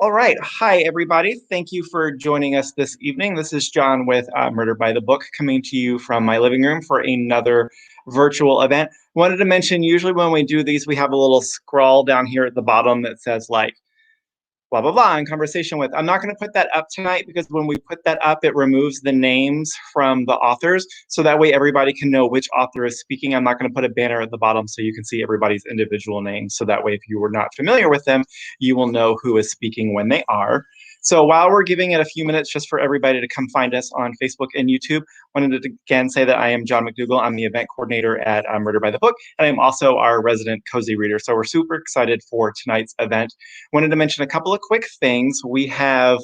All right. Hi, everybody. Thank you for joining us this evening. This is John with Murder by the Book coming to you from my living room for another virtual event. Wanted to mention, usually when we do these, we have a little scroll down here at the bottom that says like, blah, blah, blah, in conversation with. I'm not going to put that up tonight because when we put that up, it removes the names from the authors. So that way everybody can know which author is speaking. I'm not going to put a banner at the bottom so you can see everybody's individual names. So that way, if you were not familiar with them, you will know who is speaking when they are. So while we're giving it a few minutes just for everybody to come find us on Facebook and YouTube, I wanted to again say that I am John McDougall. I'm the event coordinator at Murder by the Book, and I'm also our resident cozy reader. So we're super excited for tonight's event. Wanted to mention a couple of quick things. We are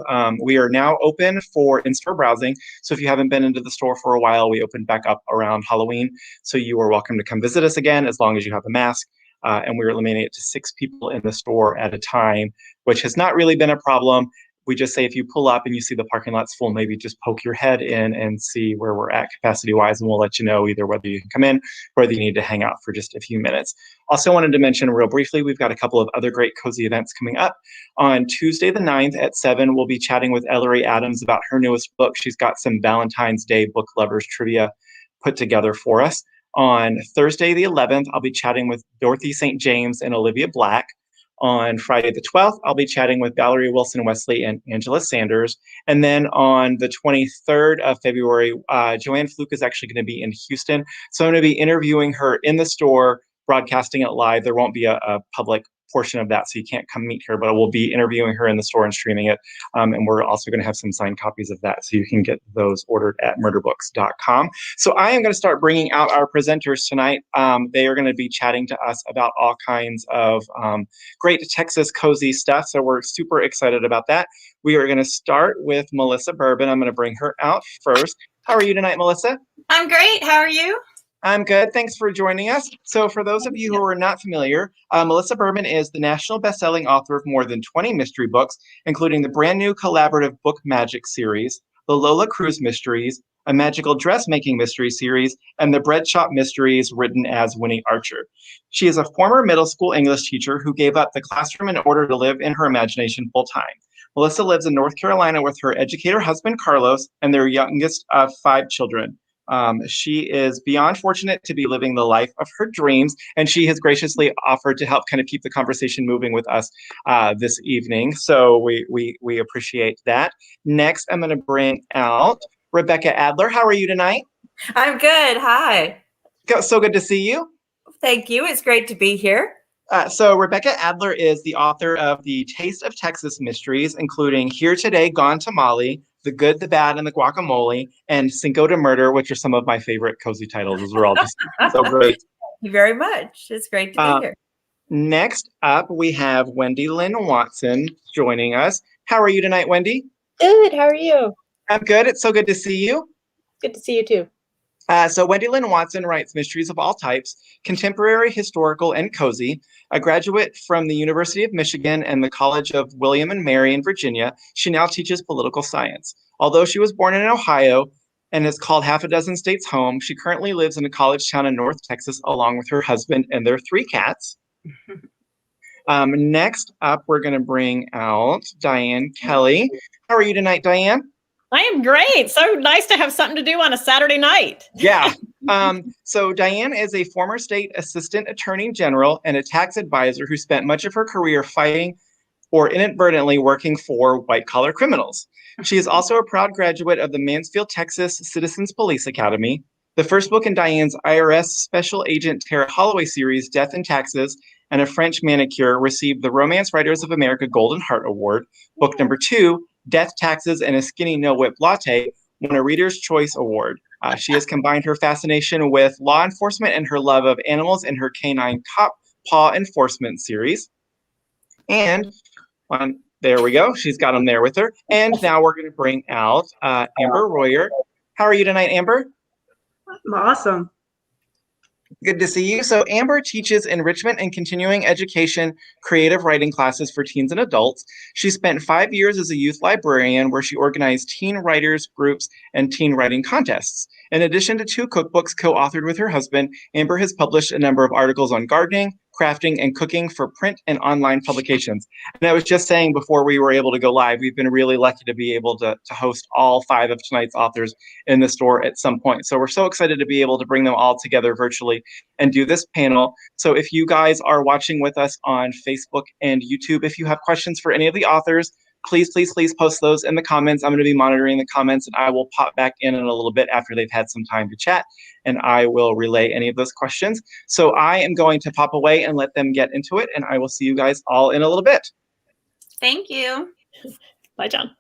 now open for in-store browsing. So if you haven't been into the store for a while, we opened back up around Halloween. So you are welcome to come visit us again as long as you have a mask. And we're limiting it to 6 people in the store at a time, which has not really been a problem. We just say if you pull up and you see the parking lot's full, maybe just poke your head in and see where we're at capacity-wise, and we'll let you know either whether you can come in or whether you need to hang out for just a few minutes. Also wanted to mention real briefly, we've got a couple of other great cozy events coming up. On Tuesday the 9th at 7, we'll be chatting with Ellery Adams about her newest book. She's got some Valentine's Day book lovers trivia put together for us. On Thursday the 11th, I'll be chatting with Dorothy St. James and Olivia Black. On Friday the 12th, I'll be chatting with Valerie Wilson Wesley and Angela Sanders. And then on the 23rd of February, Joanne Fluke is actually going to be in Houston. So I'm going to be interviewing her in the store, broadcasting it live. There won't be a public portion of that, so you can't come meet her, but we'll be interviewing her in the store and streaming it. And we're also going to have some signed copies of that, so you can get those ordered at murderbooks.com. So I am going to start bringing out our presenters tonight. They are going to be chatting to us about all kinds of great Texas cozy stuff, so we're super excited about that. We are going to start with Melissa Bourbon. I'm going to bring her out first. How are you tonight, Melissa? I'm great. How are you? I'm good. Thanks for joining us. So for those of you who are not familiar, Melissa Bourbon is the national best-selling author of more than 20 mystery books, including the brand new collaborative Book Magic series, the Lola Cruz Mysteries, a magical dressmaking mystery series, and the Bread Shop Mysteries written as Winnie Archer. She is a former middle school English teacher who gave up the classroom in order to live in her imagination full-time. Melissa lives in North Carolina with her educator husband, Carlos, and their youngest of 5 children. She is beyond fortunate to be living the life of her dreams, and she has graciously offered to help kind of keep the conversation moving with us this evening. So we appreciate that. Next, I'm going to bring out Rebecca Adler. How are you tonight? I'm good. Hi. So good to see you. Thank you. It's great to be here. So Rebecca Adler is the author of the Taste of Texas Mysteries, including Here Today, Gone Tamale, The Good, the Bad, and the Guacamole, and Cinco de Murder, which are some of my favorite cozy titles. Those are all just so great. Thank you very much. It's great to be here. Next up, we have Wendy Lyn Watson joining us. How are you tonight, Wendy? Good. How are you? I'm good. It's so good to see you. Good to see you too. So Wendy Lyn Watson writes mysteries of all types, contemporary, historical, and cozy. A graduate from the University of Michigan and the College of William and Mary in Virginia, she now teaches political science. Although she was born in Ohio and has called half a dozen states home, she currently lives in a college town in North Texas along with her husband and their 3 cats. Next up, we're going to bring out Diane Kelly. How are you tonight, Diane? I am great. So nice to have something to do on a Saturday night. Yeah. So Diane is a former state assistant attorney general and a tax advisor who spent much of her career fighting or inadvertently working for white-collar criminals. She is also a proud graduate of the Mansfield, Texas Citizens Police Academy. The first book in Diane's IRS Special Agent Tara Holloway series, Death and Taxes, and a French Manicure, received the Romance Writers of America Golden Heart Award. Book number 2, Death, Taxes, and a Skinny No Whip Latte, won a Reader's Choice Award. She has combined her fascination with law enforcement and her love of animals in her Canine Cop Paw Enforcement series. And there we go. She's got them there with her. And now we're going to bring out Amber Royer. How are you tonight, Amber? I'm awesome. Good to see you. So Amber teaches enrichment and continuing education creative writing classes for teens and adults. She spent 5 years as a youth librarian where she organized teen writers groups and teen writing contests. In addition to 2 cookbooks co-authored with her husband, Amber has published a number of articles on gardening, crafting, and cooking for print and online publications. And I was just saying before we were able to go live, we've been really lucky to be able to host all 5 of tonight's authors in the store at some point. So we're so excited to be able to bring them all together virtually and do this panel. So if you guys are watching with us on Facebook and YouTube, if you have questions for any of the authors, please post those in the comments. I'm going to be monitoring the comments, and I will pop back in a little bit after they've had some time to chat, and I will relay any of those questions. So I am going to pop away and let them get into it, and I will see you guys all in a little bit. Thank you. Bye, John.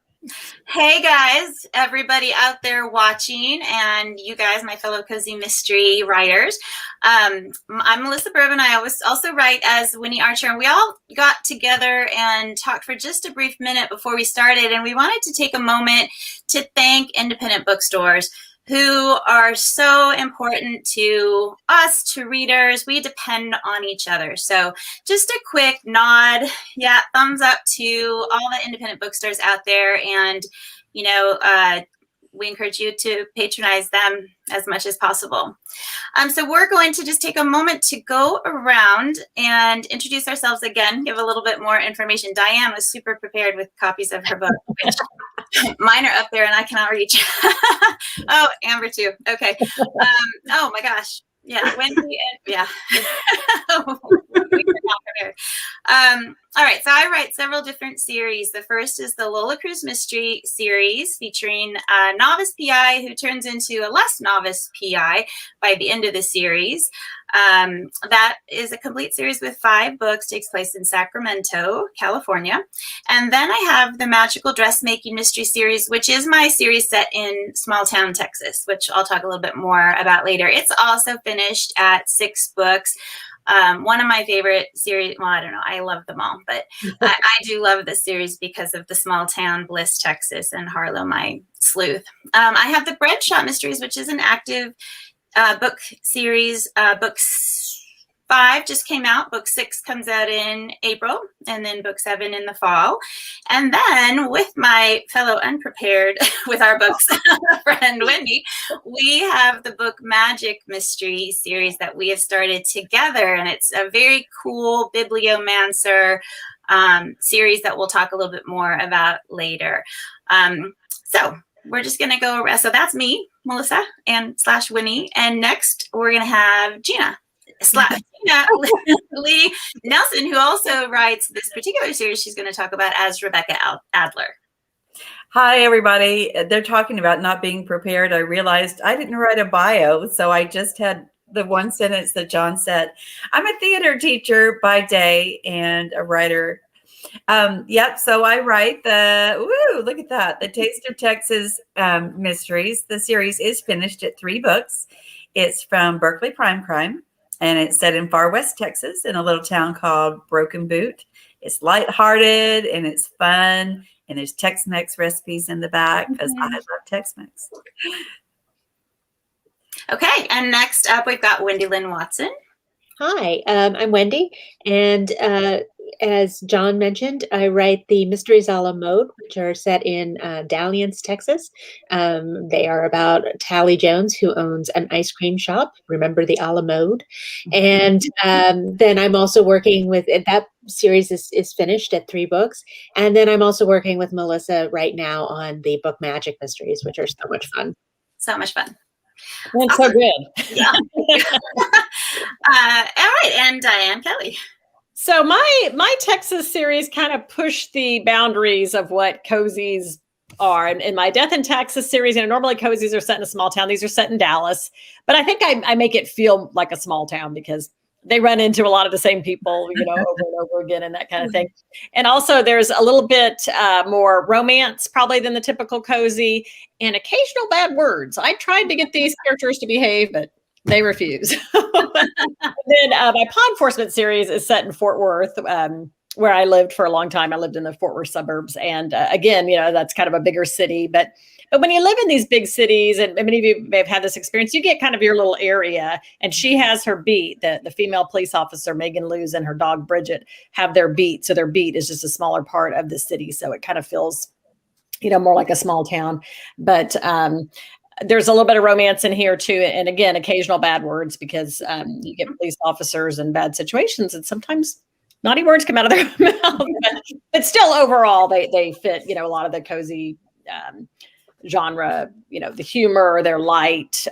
Hey guys, everybody out there watching, and you guys, my fellow cozy mystery writers. I'm Melissa Bourbon. I also write as Winnie Archer, and we all got together and talked for just a brief minute before we started, and we wanted to take a moment to thank independent bookstores who are so important to us, to readers. We depend on each other. So just a quick nod, thumbs up to all the independent bookstores out there. And, we encourage you to patronize them as much as possible. So we're going to just take a moment to go around and introduce ourselves again, give a little bit more information. Diane was super prepared with copies of her book, which mine are up there and I cannot reach. Oh, Amber too. Okay. Oh my gosh. Yeah, Wendy, yeah. We were not prepared. All right, so I write several different series. The first is the Lola Cruz Mystery series, featuring a novice PI who turns into a less novice PI by the end of the series. That is a complete series with 5 books, takes place in Sacramento, California. And then I have the Magical Dressmaking Mystery series, which is my series set in small town Texas, which I'll talk a little bit more about later. It's also finished at 6 books. One of my favorite series, well, I don't know, I love them all, but I do love this series because of the small town Bliss, Texas, and Harlow, my sleuth. I have the Bread Shop Mysteries, which is an active book series. Book 5 just came out. Book 6 comes out in April, and then book 7 in the fall. And then with my fellow unprepared with our books friend Wendy, we have the book Magic Mystery series that we have started together. And it's a very cool bibliomancer series that we'll talk a little bit more about later. So we're just going to go around. So that's me, Melissa, and / Winnie. And next we're going to have Gina Lee Nelson, who also writes this particular series she's going to talk about as Rebecca Adler. Hi, everybody. They're talking about not being prepared. I realized I didn't write a bio, so I just had the one sentence that John said. I'm a theater teacher by day and a writer. So I write look at that, the Taste of Texas Mysteries. The series is finished at 3 books. It's from Berkeley Prime Crime, and it's set in far west Texas in a little town called Broken Boot. It's lighthearted and it's fun, and there's Tex-Mex recipes in the back because I love Tex-Mex. Okay, and next up we've got Wendy Lyn Watson. Hi, I'm Wendy, and as John mentioned, I write the Mysteries a la mode, which are set in Dalliance, Texas. They are about Tally Jones, who owns an ice cream shop. Remember the a la mode. And then I'm also working with, that series is finished at 3 books. And then I'm also working with Melissa right now on the book Magic Mysteries, which are so much fun. So much fun. That's so good. Yeah. All right, and Diane Kelly. So my Texas series kind of pushed the boundaries of what cozies are. In my Death in Texas series, normally cozies are set in a small town. These are set in Dallas. But I think I make it feel like a small town because they run into a lot of the same people, over and over again and that kind of thing. And also there's a little bit more romance probably than the typical cozy, and occasional bad words. I tried to get these characters to behave, but they refuse. Then my Paw Enforcement series is set in Fort Worth, where I lived for a long time. I lived in the Fort Worth suburbs. And again, that's kind of a bigger city. But when you live in these big cities, and many of you may have had this experience, you get kind of your little area. And she has her beat. The female police officer, Megan Luz, and her dog, Bridget, have their beat. So their beat is just a smaller part of the city. So it kind of feels, more like a small town. But there's a little bit of romance in here too. And again, occasional bad words because you get police officers in bad situations and sometimes naughty words come out of their mouth. But still overall, they fit, a lot of the cozy genre, the humor, they're light.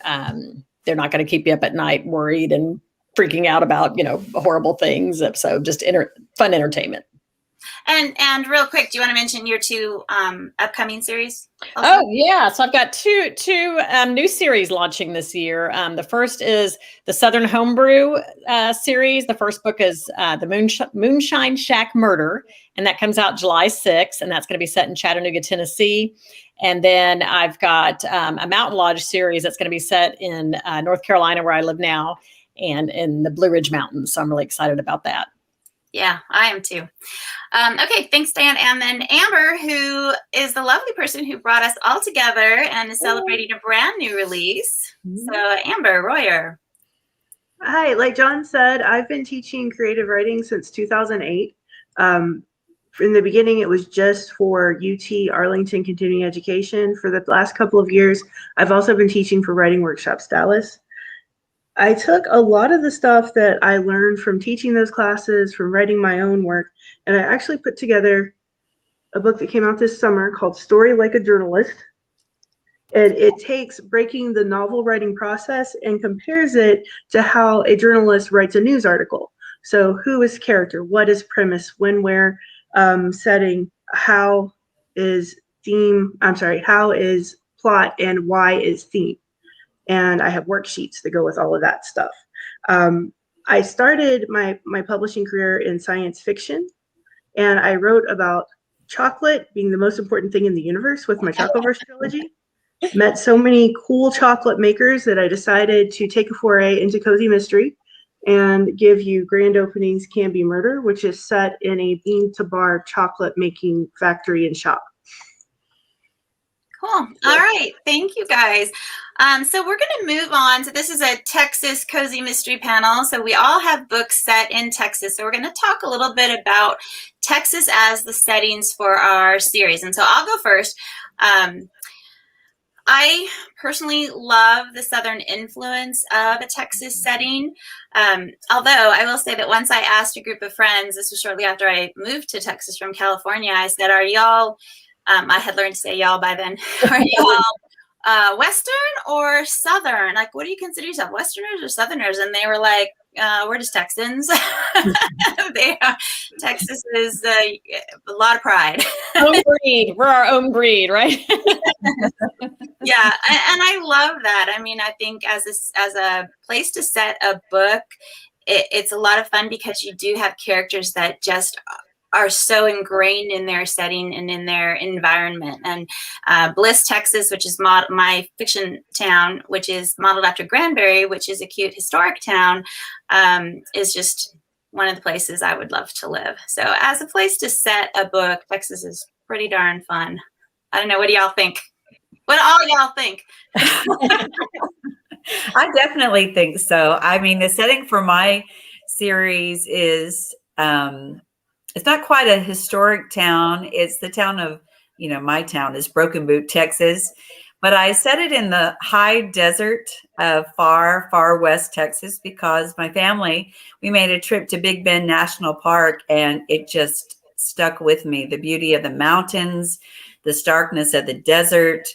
They're not going to keep you up at night worried and freaking out about, horrible things. So just fun entertainment. And real quick, do you want to mention your two upcoming series? Also? Oh yeah, so I've got two new series launching this year. The first is the Southern Homebrew series. The first book is the Moonshine Shack Murder, and that comes out July 6th, and that's going to be set in Chattanooga, Tennessee. And then I've got a Mountain Lodge series that's going to be set in North Carolina, where I live now, and in the Blue Ridge Mountains. So I'm really excited about that. Yeah, I am too. Okay, thanks, Diane. And then Amber, who is the lovely person who brought us all together and is celebrating a brand new release. So Amber Royer. Hi, like John said, I've been teaching creative writing since 2008. In the beginning, it was just for UT Arlington Continuing Education. For the last couple of years, I've also been teaching for Writing Workshops Dallas. I took a lot of the stuff that I learned from teaching those classes, from writing my own work, and I actually put together a book that came out this summer called Story Like a Journalist. And it takes breaking the novel writing process and compares it to how a journalist writes a news article. So who is character? What is premise? When, where, setting? How is plot, and why is theme? And I have worksheets that go with all of that stuff. I started my publishing career in science fiction, and I wrote about chocolate being the most important thing in the universe with my Chocoverse trilogy. Met so many cool chocolate makers that I decided to take a foray into cozy mystery and give you Grand Openings Can Be Murder, which is set in a bean to bar chocolate making factory and shop. Cool. All right. Thank you, guys. So we're going to move on. So this is a Texas Cozy Mystery panel. So we all have books set in Texas. So we're going to talk a little bit about Texas as the settings for our series. And so I'll go first. I personally love the Southern influence of a Texas setting. Although I will say that once I asked a group of friends, this was shortly after I moved to Texas from California, I said, are y'all, I had learned to say y'all by then, are y'all Western or Southern? Like, what do you consider yourself, Westerners or Southerners? And they were like, we're just Texans. Texas is a lot of pride. Own breed. We're our own breed, right? Yeah, and I love that. I mean, I think as a place to set a book, it's a lot of fun because you do have characters that just are so ingrained in their setting and in their environment. And Bliss, Texas, which is my fiction town, which is modeled after Granbury, which is a cute historic town, is just one of the places I would love to live. So as a place to set a book, Texas is pretty darn fun. I don't know. What do y'all think? What all y'all think? I definitely think so. I mean, the setting for my series is, it's not quite a historic town. It's the town of, my town is Broken Boot, Texas. But I set it in the high desert of far, far west Texas because my family, we made a trip to Big Bend National Park and it just stuck with me. The beauty of the mountains, the starkness of the desert,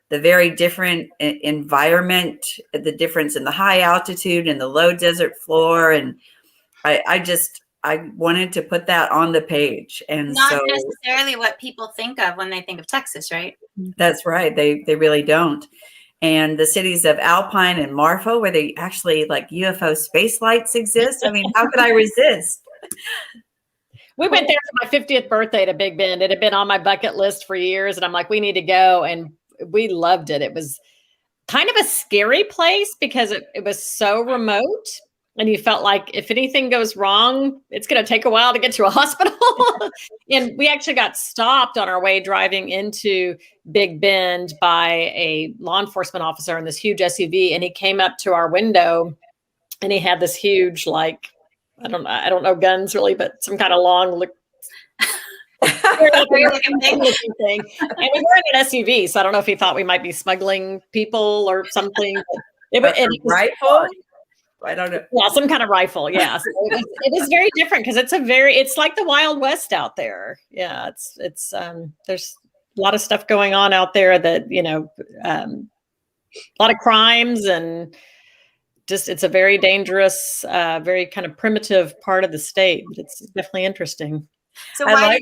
the very different environment, the difference in the high altitude and the low desert floor. And I wanted to put that on the page. And not necessarily what people think of when they think of Texas, right? That's right. They really don't. And the cities of Alpine and Marfa, where they actually like UFO space lights exist. I mean, how could I resist? We went there for my 50th birthday to Big Bend. It had been on my bucket list for years. And I'm like, we need to go. And we loved it. It was kind of a scary place because it was so remote. And you felt like if anything goes wrong, it's going to take a while to get to a hospital. And we actually got stopped on our way driving into Big Bend by a law enforcement officer in this huge SUV. And he came up to our window and he had this huge, like, I don't know guns really, but some kind of long Very looking thing. thing. And we were in an SUV, so I don't know if he thought we might be smuggling people or something. It was rifle? I don't know. Yeah, some kind of rifle. Yeah, so it was very different because it's like the Wild West out there. Yeah, it's there's a lot of stuff going on out there that a lot of crimes and just it's a very dangerous, very kind of primitive part of the state. But it's definitely interesting. So why?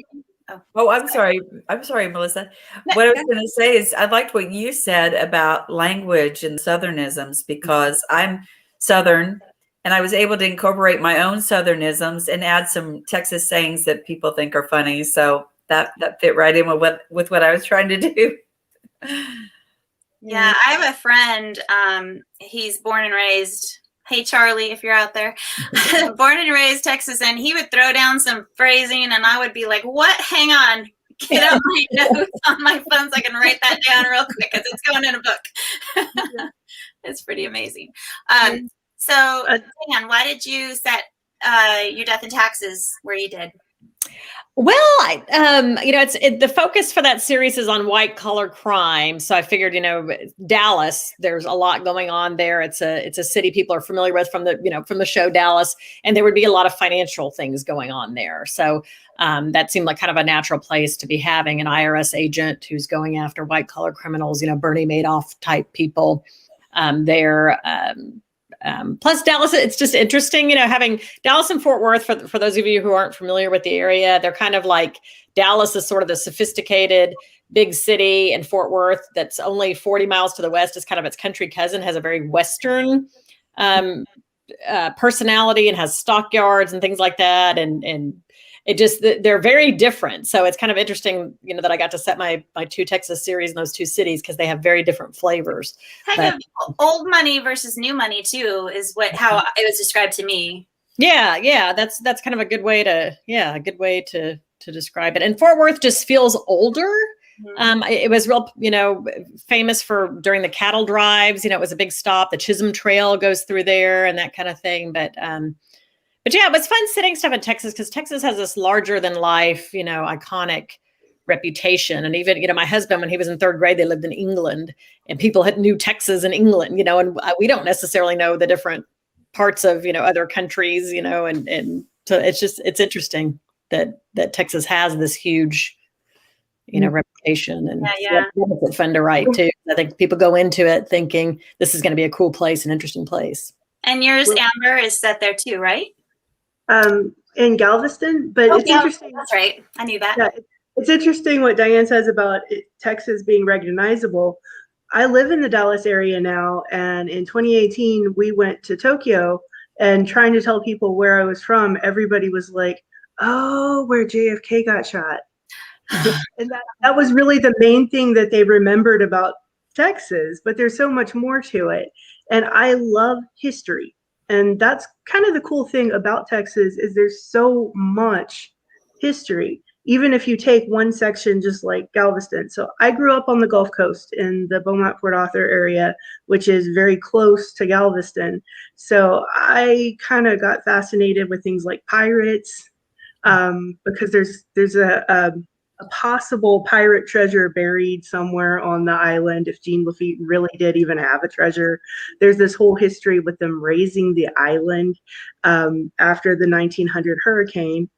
I'm sorry. I'm sorry, Melissa. What I was going to say is I liked what you said about language and Southernisms because I'm Southern and I was able to incorporate my own Southernisms and add some Texas sayings that people think are funny. So that fit right in with what I was trying to do. Yeah, I have a friend. He's born and raised. Hey, Charlie, if you're out there, born and raised Texas, and he would throw down some phrasing, and I would be like, "What? Hang on, get out my notes on my phone so I can write that down real quick because it's going in a book." It's pretty amazing. So, Dan, why did you set your death and taxes where you did? Well, the focus for that series is on white collar crime. So I figured, Dallas, there's a lot going on there. It's a city people are familiar with from the show Dallas, and there would be a lot of financial things going on there. So that seemed like kind of a natural place to be having an IRS agent who's going after white collar criminals, Bernie Madoff type people there. Plus Dallas, it's just interesting, having Dallas and Fort Worth, for those of you who aren't familiar with the area, they're kind of like Dallas is sort of the sophisticated big city, and Fort Worth, that's only 40 miles to the west, is kind of its country cousin, has a very Western personality and has stockyards and things like that. And it just, they're very different. So it's kind of interesting, that I got to set my two Texas series in those two cities because they have very different flavors. Kind of old money versus new money too is how it was described to me. Yeah. That's kind of a good way to describe it. And Fort Worth just feels older. Mm-hmm. It was real, famous for during the cattle drives, it was a big stop. The Chisholm Trail goes through there and that kind of thing. But yeah, it was fun setting stuff in Texas because Texas has this larger than life, iconic reputation. And even, my husband, when he was in third grade, they lived in England and people knew Texas and England, and we don't necessarily know the different parts of, other countries, and so it's interesting that Texas has this huge, reputation and it's fun to write too. I think people go into it thinking this is going to be a cool place, an interesting place. And yours, Amber, is set there too, right? In Galveston, but it's interesting. That's right. I knew that. Yeah, it's interesting what Diane says about Texas being recognizable. I live in the Dallas area now, and in 2018, we went to Tokyo, and trying to tell people where I was from, everybody was like, "Oh, where JFK got shot." And that was really the main thing that they remembered about Texas, but there's so much more to it. And I love history. And that's kind of the cool thing about Texas is there's so much history, even if you take one section just like Galveston. So I grew up on the Gulf Coast in the Beaumont-Port Arthur area, which is very close to Galveston. So I kind of got fascinated with things like pirates because there's a possible pirate treasure buried somewhere on the island if Jean Lafitte really did even have a treasure. There's this whole history with them raising the island after the 1900 hurricane.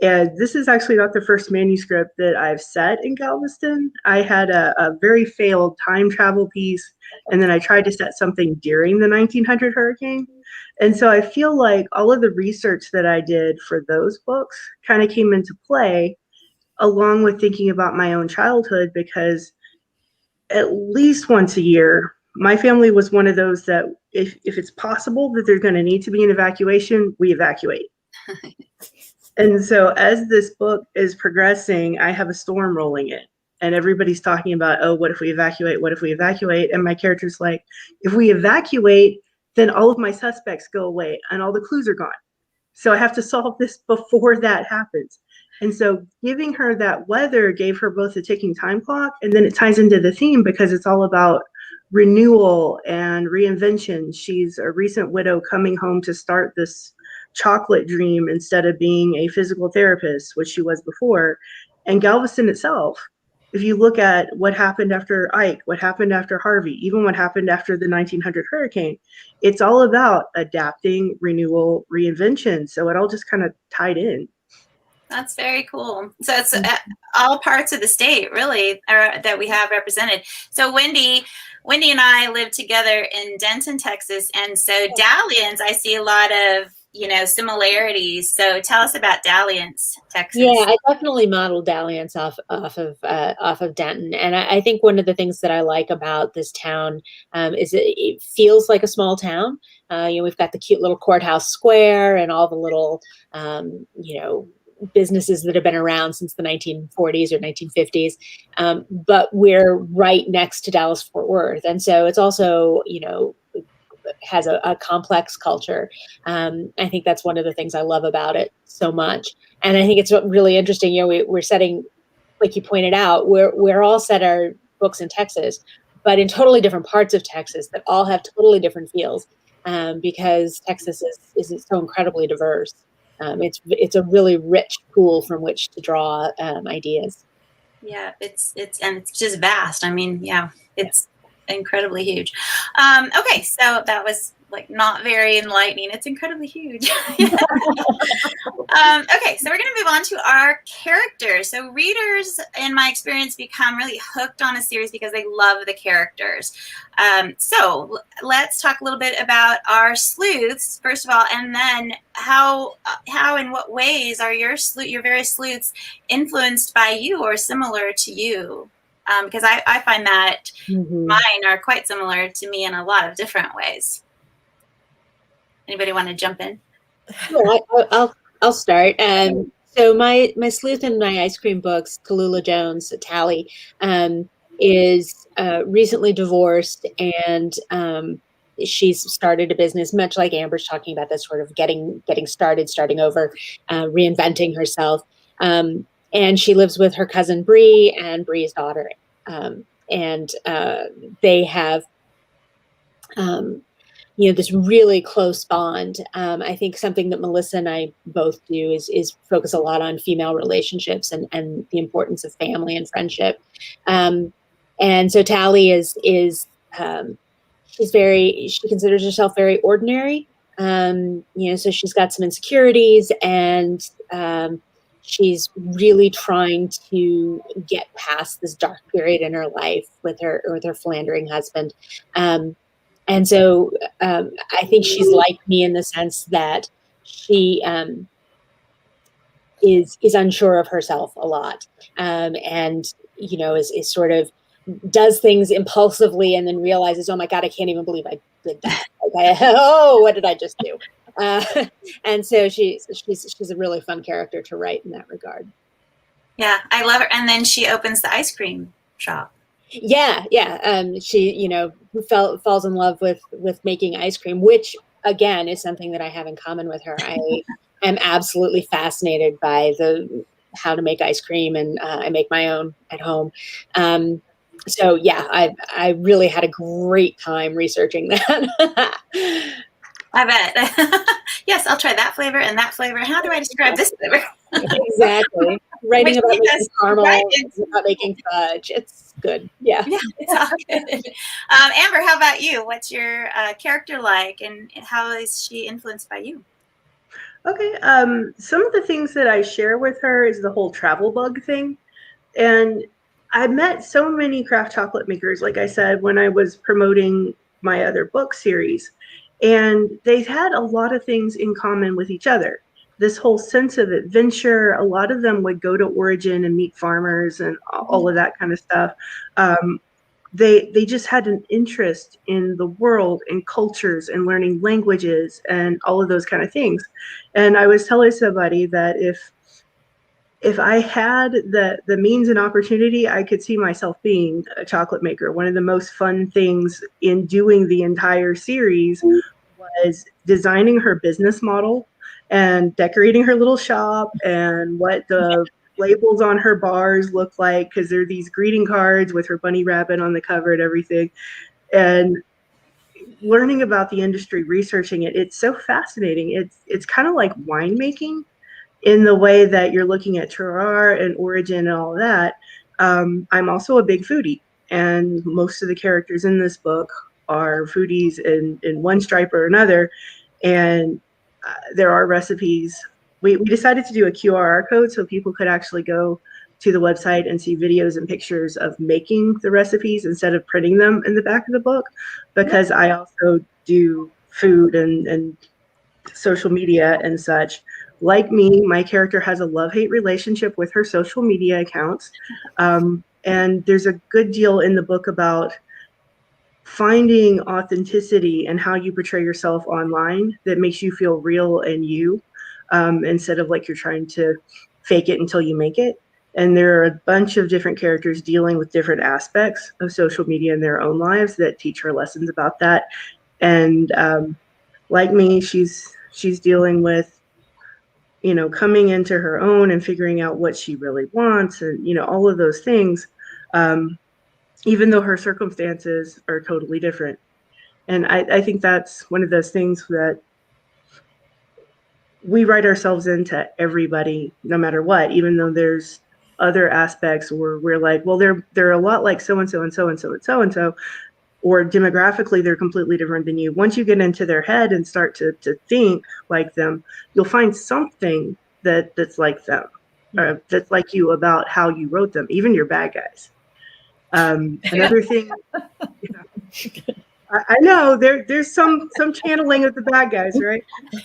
And this is actually not the first manuscript that I've set in Galveston. I had a very failed time travel piece, and then I tried to set something during the 1900 hurricane. And so I feel like all of the research that I did for those books kind of came into play along with thinking about my own childhood, because at least once a year, my family was one of those that if it's possible that there's going to need to be an evacuation, we evacuate. And so as this book is progressing, I have a storm rolling in and everybody's talking about, oh, what if we evacuate? What if we evacuate? And my character's like, if we evacuate, then all of my suspects go away and all the clues are gone. So I have to solve this before that happens. And so giving her that weather gave her both a ticking time clock, and then it ties into the theme because it's all about renewal and reinvention. She's a recent widow coming home to start this chocolate dream instead of being a physical therapist, which she was before. And Galveston itself, if you look at what happened after Ike, what happened after Harvey, even what happened after the 1900 hurricane, it's all about adapting, renewal, reinvention. So it all just kind of tied in. That's very cool. So it's all parts of the state, really, that we have represented. So Wendy and I live together in Denton, Texas, and so Dalliance, I see a lot of similarities. So tell us about Dalliance, Texas. Yeah, I definitely modeled Dalliance off of Denton, and I think one of the things that I like about this town is it feels like a small town. We've got the cute little courthouse square and all the little businesses that have been around since the 1940s or 1950s, but we're right next to Dallas-Fort Worth, and so it's also has a complex culture. I think that's one of the things I love about it so much. And I think it's really interesting. We're setting, like you pointed out, we're all set our books in Texas, but in totally different parts of Texas that all have totally different feels, because Texas is so incredibly diverse. It's a really rich pool from which to draw ideas. Yeah, it's just vast. I mean, yeah, it's incredibly huge. Okay, so that was not very enlightening. It's incredibly huge. Okay, so we're going to move on to our characters. So readers, in my experience, become really hooked on a series because they love the characters. So let's talk a little bit about our sleuths, first of all, and then how in what ways are your various sleuths influenced by you or similar to you? Because I find that mine are quite similar to me in a lot of different ways. Anybody want to jump in? Well, I'll start. So my sleuth in my ice cream books, Tallulah Jones, Tally, is recently divorced, and she's started a business, much like Amber's talking about, that sort of getting starting over, reinventing herself. And she lives with her cousin Bree and Bree's daughter, and they have this really close bond. I think something that Melissa and I both do is focus a lot on female relationships and the importance of family and friendship. And so Tally is she considers herself very ordinary. So she's got some insecurities, and she's really trying to get past this dark period in her life with her philandering husband. And so I think she's like me in the sense that she is unsure of herself a lot, and is sort of does things impulsively and then realizes, oh my God, I can't even believe I did that. What did I just do? And so she's a really fun character to write in that regard. Yeah, I love her. And then she opens the ice cream shop. Yeah. She, falls in love with making ice cream, which again is something that I have in common with her. I am absolutely fascinated by how to make ice cream, and I make my own at home. So yeah, I really had a great time researching that. I bet. Yes, I'll try that flavor and that flavor. How do I describe this flavor? Exactly. Writing about making caramel, about making fudge. It's good. Yeah. Yeah, it's all good. Amber, how about you? What's your character like, and how is she influenced by you? Okay. Some of the things that I share with her is the whole travel bug thing. And I met so many craft chocolate makers, like I said, when I was promoting my other book series. And they had a lot of things in common with each other. This whole sense of adventure, a lot of them would go to Origin and meet farmers and all of that kind of stuff. They just had an interest in the world and cultures and learning languages and all of those kind of things. And I was telling somebody that if I had the means and opportunity, I could see myself being a chocolate maker. One of the most fun things in doing the entire series was designing her business model and decorating her little shop and what the labels on her bars look like, because they're these greeting cards with her bunny rabbit on the cover and everything. And learning about the industry, researching it, it's so fascinating. It's kind of like winemaking. in the way that you're looking at terroir and origin and all of that, I'm also a big foodie. And most of the characters in this book are foodies in one stripe or another. And there are recipes. We decided to do a QR code so people could actually go to the website and see videos and pictures of making the recipes instead of printing them in the back of the book, because I also do food and social media and such. Like me, my character has a love-hate relationship with her social media accounts. And there's a good deal in the book about finding authenticity and how you portray yourself online that makes you feel real and you, instead of like you're trying to fake it until you make it. And there are a bunch of different characters dealing with different aspects of social media in their own lives that teach her lessons about that. And like me, she's dealing with, coming into her own and figuring out what she really wants and, all of those things, even though her circumstances are totally different. And I think that's one of those things that we write ourselves into everybody, no matter what, even though there's other aspects where we're like, well, they're a lot like so-and-so and so-and-so and so-and-so, or demographically, they're completely different than you. Once you get into their head and start to think like them, you'll find something that's like them, or that's like you about how you wrote them, even your bad guys. Another thing, I know there's some channeling of the bad guys, right?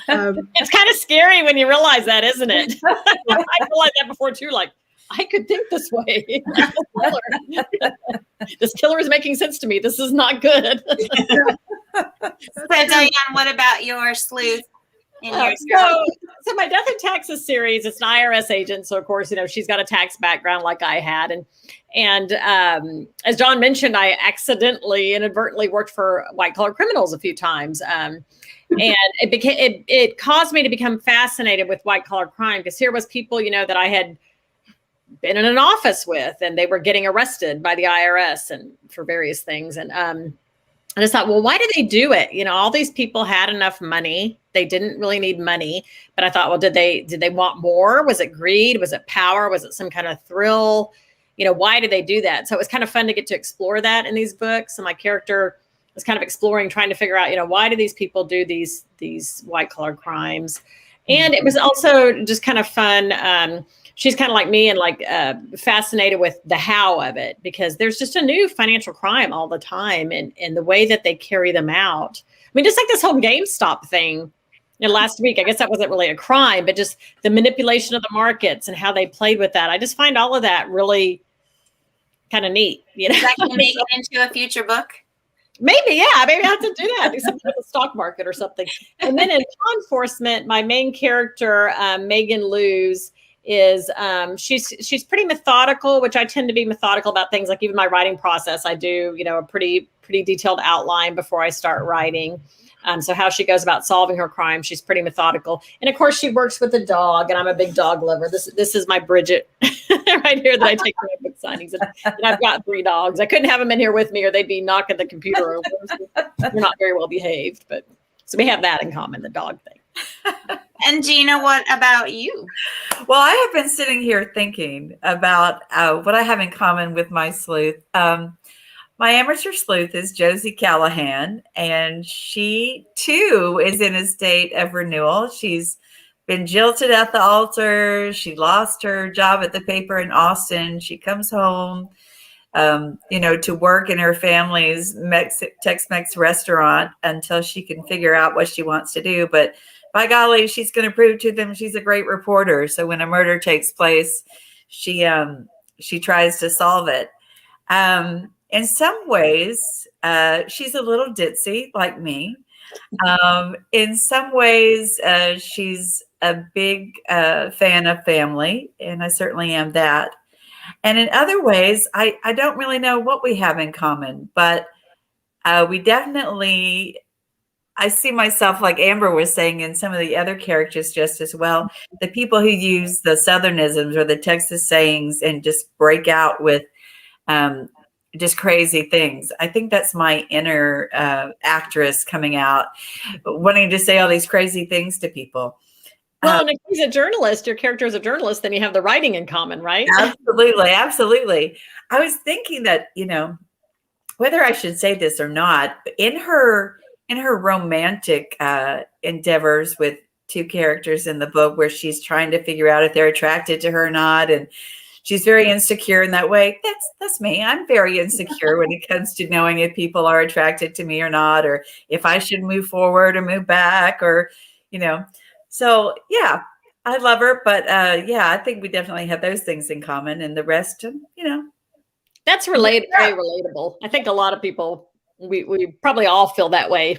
It's kind of scary when you realize that, isn't it? I realized that before too, like, I could think this way. This killer is making sense to me. This is not good. So Diane, what about your sleuth? So my Death in Taxes series, it's an IRS agent. So of course, she's got a tax background like I had. And as John mentioned, I accidentally, inadvertently worked for white collar criminals a few times. And it caused me to become fascinated with white collar crime, because here was people, that I had been in an office with, and they were getting arrested by the IRS and for various things. And I just thought, well, why do they do it? All these people had enough money. They didn't really need money. But I thought, well, did they want more? Was it greed? Was it power? Was it some kind of thrill? Why did they do that? So it was kind of fun to get to explore that in these books. And my character was kind of exploring, trying to figure out, why do these people do these white collar crimes? And it was also just kind of fun. She's kind of like me and fascinated with the how of it, because there's just a new financial crime all the time, and the way that they carry them out. I mean, just like this whole GameStop thing last week, I guess that wasn't really a crime, but just the manipulation of the markets and how they played with that. I just find all of that really kind of neat. That can make it into a future book. Maybe, yeah. Maybe I have to do that. Do something with the stock market or something. And then in law enforcement, my main character, Megan Luz, is she's pretty methodical, which I tend to be methodical about things. Like even my writing process, I do, a pretty detailed outline before I start writing. So how she goes about solving her crime, she's pretty methodical. And of course, she works with a dog, and I'm a big dog lover. This is my Bridget right here that I take for my book signings. And I've got 3 dogs. I couldn't have them in here with me, or they'd be knocking the computer over. So they're not very well behaved, but so we have that in common, the dog thing. And Gina, what about you? Well, I have been sitting here thinking about what I have in common with my sleuth. My amateur sleuth is Josie Callahan, and she too is in a state of renewal. She's been jilted at the altar. She lost her job at the paper in Austin. She comes home, to work in her family's Tex-Mex restaurant until she can figure out what she wants to do. But by golly, she's going to prove to them she's a great reporter. So when a murder takes place, she tries to solve it. In some ways, she's a little ditzy like me. In some ways, she's a big fan of family, and I certainly am that. And in other ways, I don't really know what we have in common, but we definitely, I see myself, like Amber was saying, in some of the other characters just as well. The people who use the Southernisms or the Texas sayings and just break out with just crazy things. I think that's my inner actress coming out, wanting to say all these crazy things to people. Well, and if he's a journalist, your character is a journalist, then you have the writing in common, right? Absolutely, absolutely. I was thinking that, whether I should say this or not, in her romantic endeavors with two characters in the book, where she's trying to figure out if they're attracted to her or not, and she's very insecure in that way. That's me. I'm very insecure when it comes to knowing if people are attracted to me or not, or if I should move forward or move back, or So yeah, I love her, but I think we definitely have those things in common, and the rest, That's very relatable. I think a lot of people, we probably all feel that way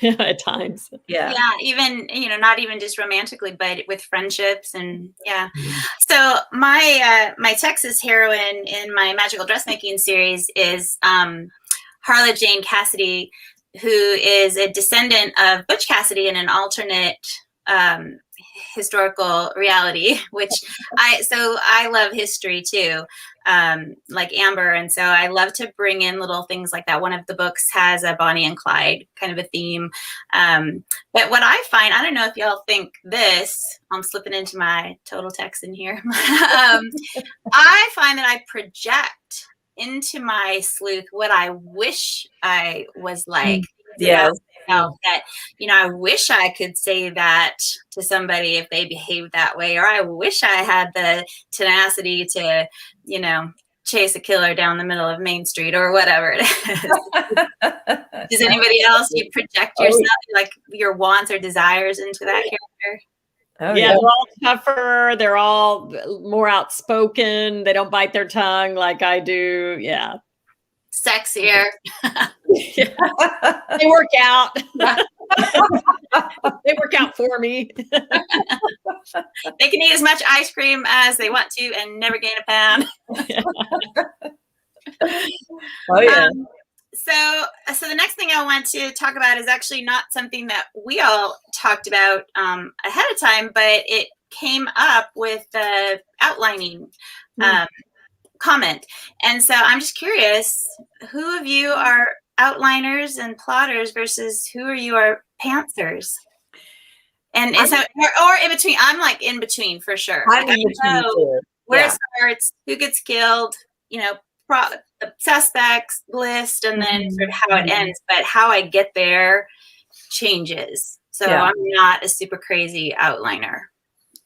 at times. Yeah. Yeah, even, not even just romantically, but with friendships and yeah. So my Texas heroine in my magical dressmaking series is Harla Jane Cassidy, who is a descendant of Butch Cassidy in an alternate historical reality, which I love history too, like Amber, and so I love to bring in little things like that. One of the books has a Bonnie and Clyde kind of a theme, but what I find, I don't know if y'all think this, I'm slipping into my total Texan here. I find that I project into my sleuth what I wish I was like. Yeah. That, I wish I could say that to somebody if they behaved that way, or I wish I had the tenacity to, chase a killer down the middle of Main Street or whatever it is. Does anybody else, you project yourself, like your wants or desires into that character? Oh, yeah, they're all tougher. They're all more outspoken. They don't bite their tongue like I do. Yeah. Sexier. They work out. They work out for me. They can eat as much ice cream as they want to and never gain a pound. Oh yeah. So the next thing I want to talk about is actually not something that we all talked about ahead of time, but it came up with the outlining comment. And so I'm just curious, who of you are outliners and plotters versus who are you are pantsers? And so, or in between. I'm like in between for sure. I'm like, in between too. Where it starts, who gets killed, the suspects list, and then sort of how it ends. But how I get there changes. So I'm not a super crazy outliner.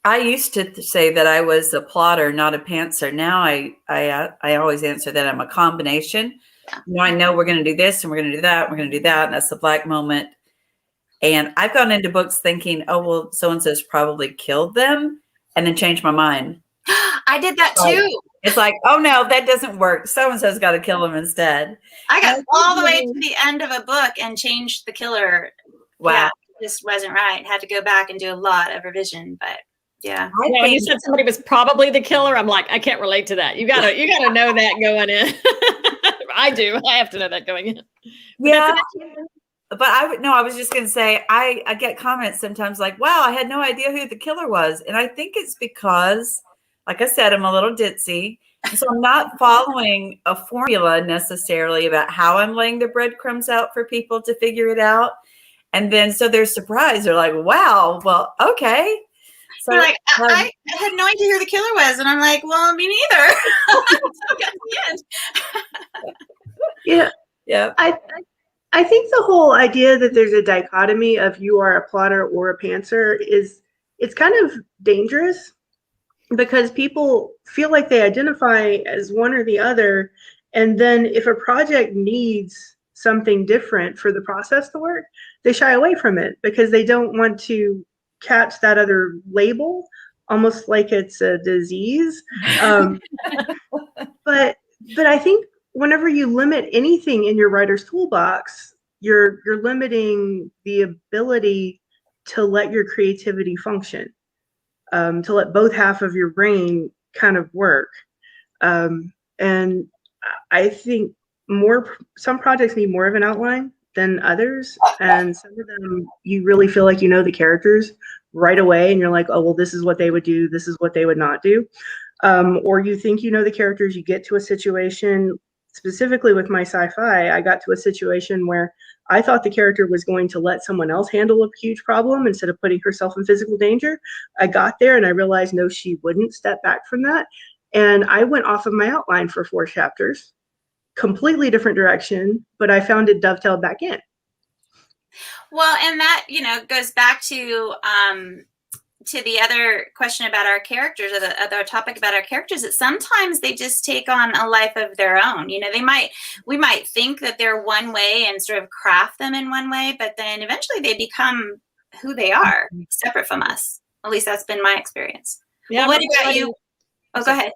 I used to say that I was a plotter, not a pantser. Now I always answer that I'm a combination. Yeah. I know we're going to do this and we're going to do that. And we're going to do that. And that's the black moment. And I've gone into books thinking, oh, well, so-and-so's probably killed them, and then changed my mind. I did that too. It's like, oh no, that doesn't work. So-and-so's got to kill them instead. I got all the way to the end of a book and changed the killer. Wow. Yeah, this wasn't right. Had to go back and do a lot of revision, but yeah. When you said somebody was probably the killer, I'm like, I can't relate to that. You gotta know that going in. I do. I have to know that going in. Yeah. But I was just going to say, I get comments sometimes like, wow, I had no idea who the killer was. And I think it's because, like I said, I'm a little ditzy. So I'm not following a formula necessarily about how I'm laying the breadcrumbs out for people to figure it out. And then so they're surprised. They're like, wow, well, okay. So they're like, I had no idea who the killer was. And I'm like, well, me neither. So got to the end. Yeah. Yeah. I think the whole idea that there's a dichotomy of you are a plotter or a pantser it's kind of dangerous, because people feel like they identify as one or the other. And then if a project needs something different for the process to work, they shy away from it because they don't want to catch that other label, almost like it's a disease. But I think whenever you limit anything in your writer's toolbox, you're limiting the ability to let your creativity function, to let both half of your brain kind of work. And I think some projects need more of an outline than others. And some of them, you really feel like you know the characters right away. And you're like, oh, well, this is what they would do. This is what they would not do. Or you think you know the characters, you get to a situation. Specifically with my sci-fi, I got to a situation where I thought the character was going to let someone else handle a huge problem instead of putting herself in physical danger. I got there and I realized, no, she wouldn't step back from that. And I went off of my outline for 4 chapters, completely different direction, but I found it dovetailed back in. Well, and that, goes back to the other question about our characters, or the other topic about our characters, that sometimes they just take on a life of their own. We might think that they're one way and sort of craft them in one way, but then eventually they become who they are, separate from us. At least that's been my experience. Yeah. Well, what about you? Oh, go ahead.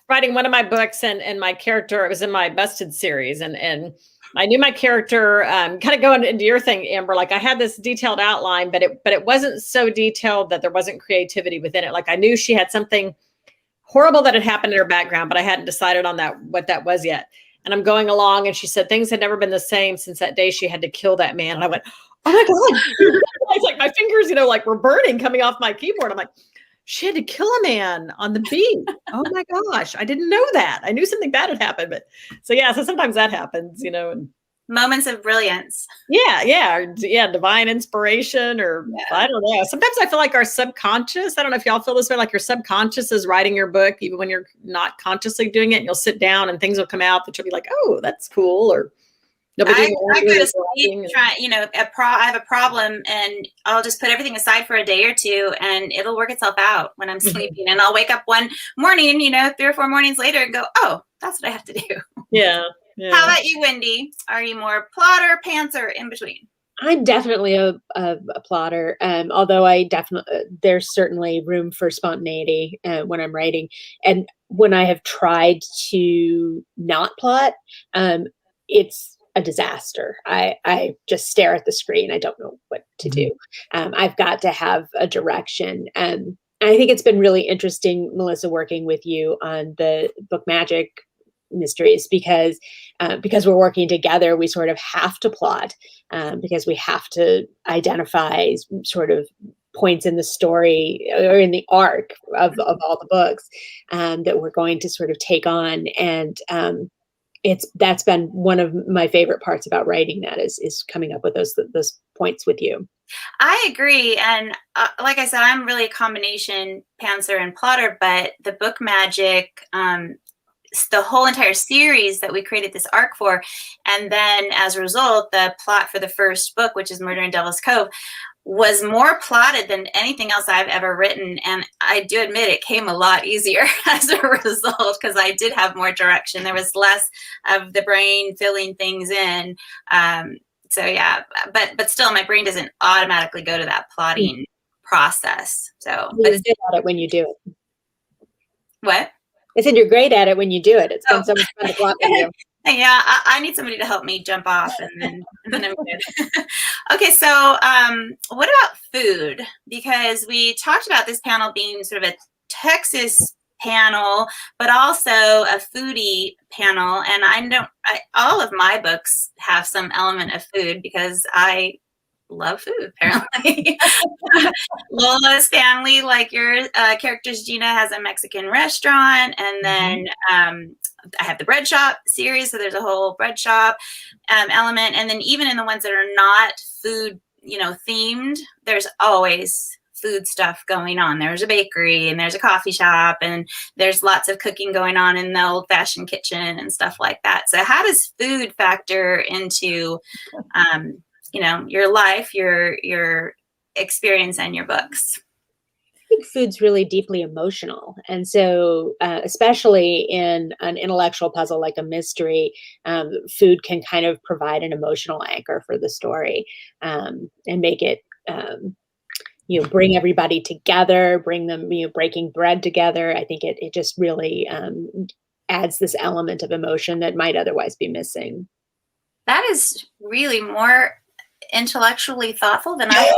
Writing one of my books, and my character, it was in my Busted series, and I knew my character, kind of going into your thing, Amber, like I had this detailed outline, but it wasn't so detailed that there wasn't creativity within it. Like I knew she had something horrible that had happened in her background, but I hadn't decided on what that was yet. And I'm going along, and she said things had never been the same since that day she had to kill that man. And I went, oh my God. It's like my fingers, like were burning coming off my keyboard. I'm like, she had to kill a man on the beach. Oh my gosh. I didn't know that. I knew something bad had happened, but so sometimes that happens, and moments of brilliance. Yeah. Divine inspiration, or I don't know. Sometimes I feel like our subconscious, I don't know if y'all feel this way, like your subconscious is writing your book, even when you're not consciously doing it, and you'll sit down and things will come out that you'll be like, oh, that's cool. Or I go to sleep trying, I have a problem, and I'll just put everything aside for a day or two, and it'll work itself out when I'm sleeping. And I'll wake up one morning, 3 or 4 mornings later, and go, oh, that's what I have to do. Yeah. How about you, Wendy? Are you more plotter, pantser, in between? I'm definitely a plotter, although there's certainly room for spontaneity when I'm writing. And when I have tried to not plot, it's a disaster. I just stare at the screen. I don't know what to do. I've got to have a direction. And I think it's been really interesting, Melissa, working with you on the book magic mysteries, because we're working together, we sort of have to plot, because we have to identify sort of points in the story or in the arc of all the books that we're going to sort of take on. And that's been one of my favorite parts about writing, that is coming up with those points with you. I agree. And like I said, I'm really a combination pantser and plotter, but the book magic, the whole entire series that we created this arc for, and then as a result, the plot for the first book, which is Murder in Devil's Cove, was more plotted than anything else I've ever written. And I do admit it came a lot easier as a result, because I did have more direction. There was less of the brain filling things in. So yeah, but still my brain doesn't automatically go to that plotting process. So, but it's good at it when you do it. What? I said you're great at it when you do it. It's been so much fun to plot with you. Yeah, I need somebody to help me jump off, and then I'm good. Okay, so what about food? Because we talked about this panel being sort of a Texas panel, but also a foodie panel. And all of my books have some element of food, because I love food, apparently. Lola's family, like your characters, Gina, has a Mexican restaurant, and then I have the bread shop series, so there's a whole bread shop element. And then even in the ones that are not food, themed, there's always food stuff going on. There's a bakery, and there's a coffee shop, and there's lots of cooking going on in the old-fashioned kitchen and stuff like that. So how does food factor into your life, your experience, and your books? I think food's really deeply emotional. And so, especially in an intellectual puzzle like a mystery, food can kind of provide an emotional anchor for the story, and make it, bring everybody together, bring them, breaking bread together. I think it just really adds this element of emotion that might otherwise be missing. That is really more intellectually thoughtful than I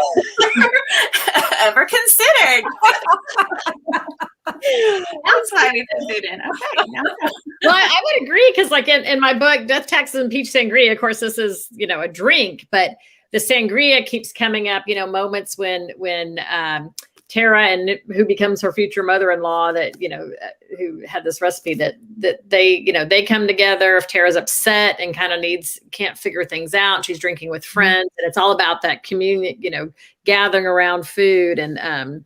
ever considered. That's why we put food in. Okay. Well, I would agree, because like in my book, Death, Taxes, and Peach Sangria, of course, this is, a drink, but the sangria keeps coming up, moments when Tara and who becomes her future mother-in-law that, who had this recipe that they, they come together if Tara's upset and kind of can't figure things out. She's drinking with friends, and it's all about that community, gathering around food. And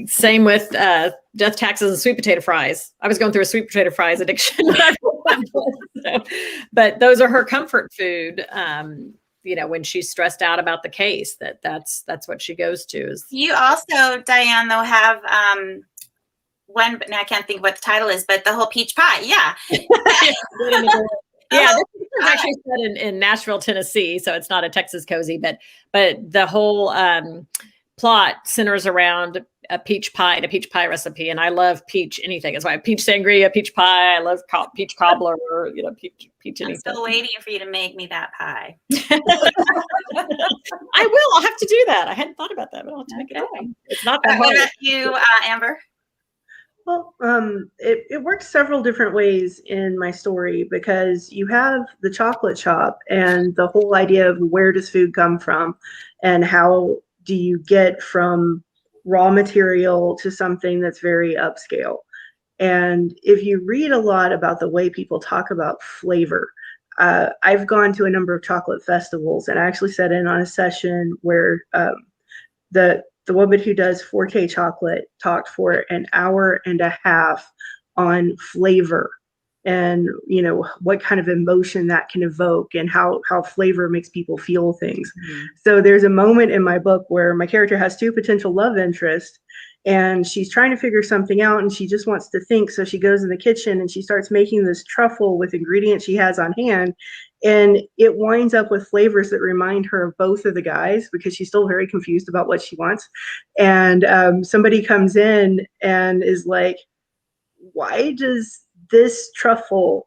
same with death, taxes, and sweet potato fries. I was going through a sweet potato fries addiction. But those are her comfort food. When she's stressed out about the case, that's what she goes to. You also, Diane, though, have one, but now I can't think what the title is, but the whole peach pie. Yeah. Yeah, this is actually set in Nashville, Tennessee, so it's not a Texas cozy, but the whole plot centers around a peach pie and a peach pie recipe, and I love peach anything. That's why I have peach sangria, peach pie. I love peach cobbler, or peach anything. I'm still waiting for you to make me that pie. I will. I'll have to do that. I hadn't thought about that, but I'll have to make it. It's not that hard. What about you, Amber? Well, it works several different ways in my story, because you have the chocolate shop and the whole idea of where does food come from and how do you get from raw material to something that's very upscale. And if you read a lot about the way people talk about flavor, I've gone to a number of chocolate festivals, and I actually sat in on a session where the woman who does 4K chocolate talked for an hour and a half on flavor and what kind of emotion that can evoke and how flavor makes people feel things. So there's a moment in my book where my character has two potential love interests, and she's trying to figure something out, and she just wants to think. So she goes in the kitchen and she starts making this truffle with ingredients she has on hand, and it winds up with flavors that remind her of both of the guys, because she's still very confused about what she wants. And somebody comes in and is like, why does this truffle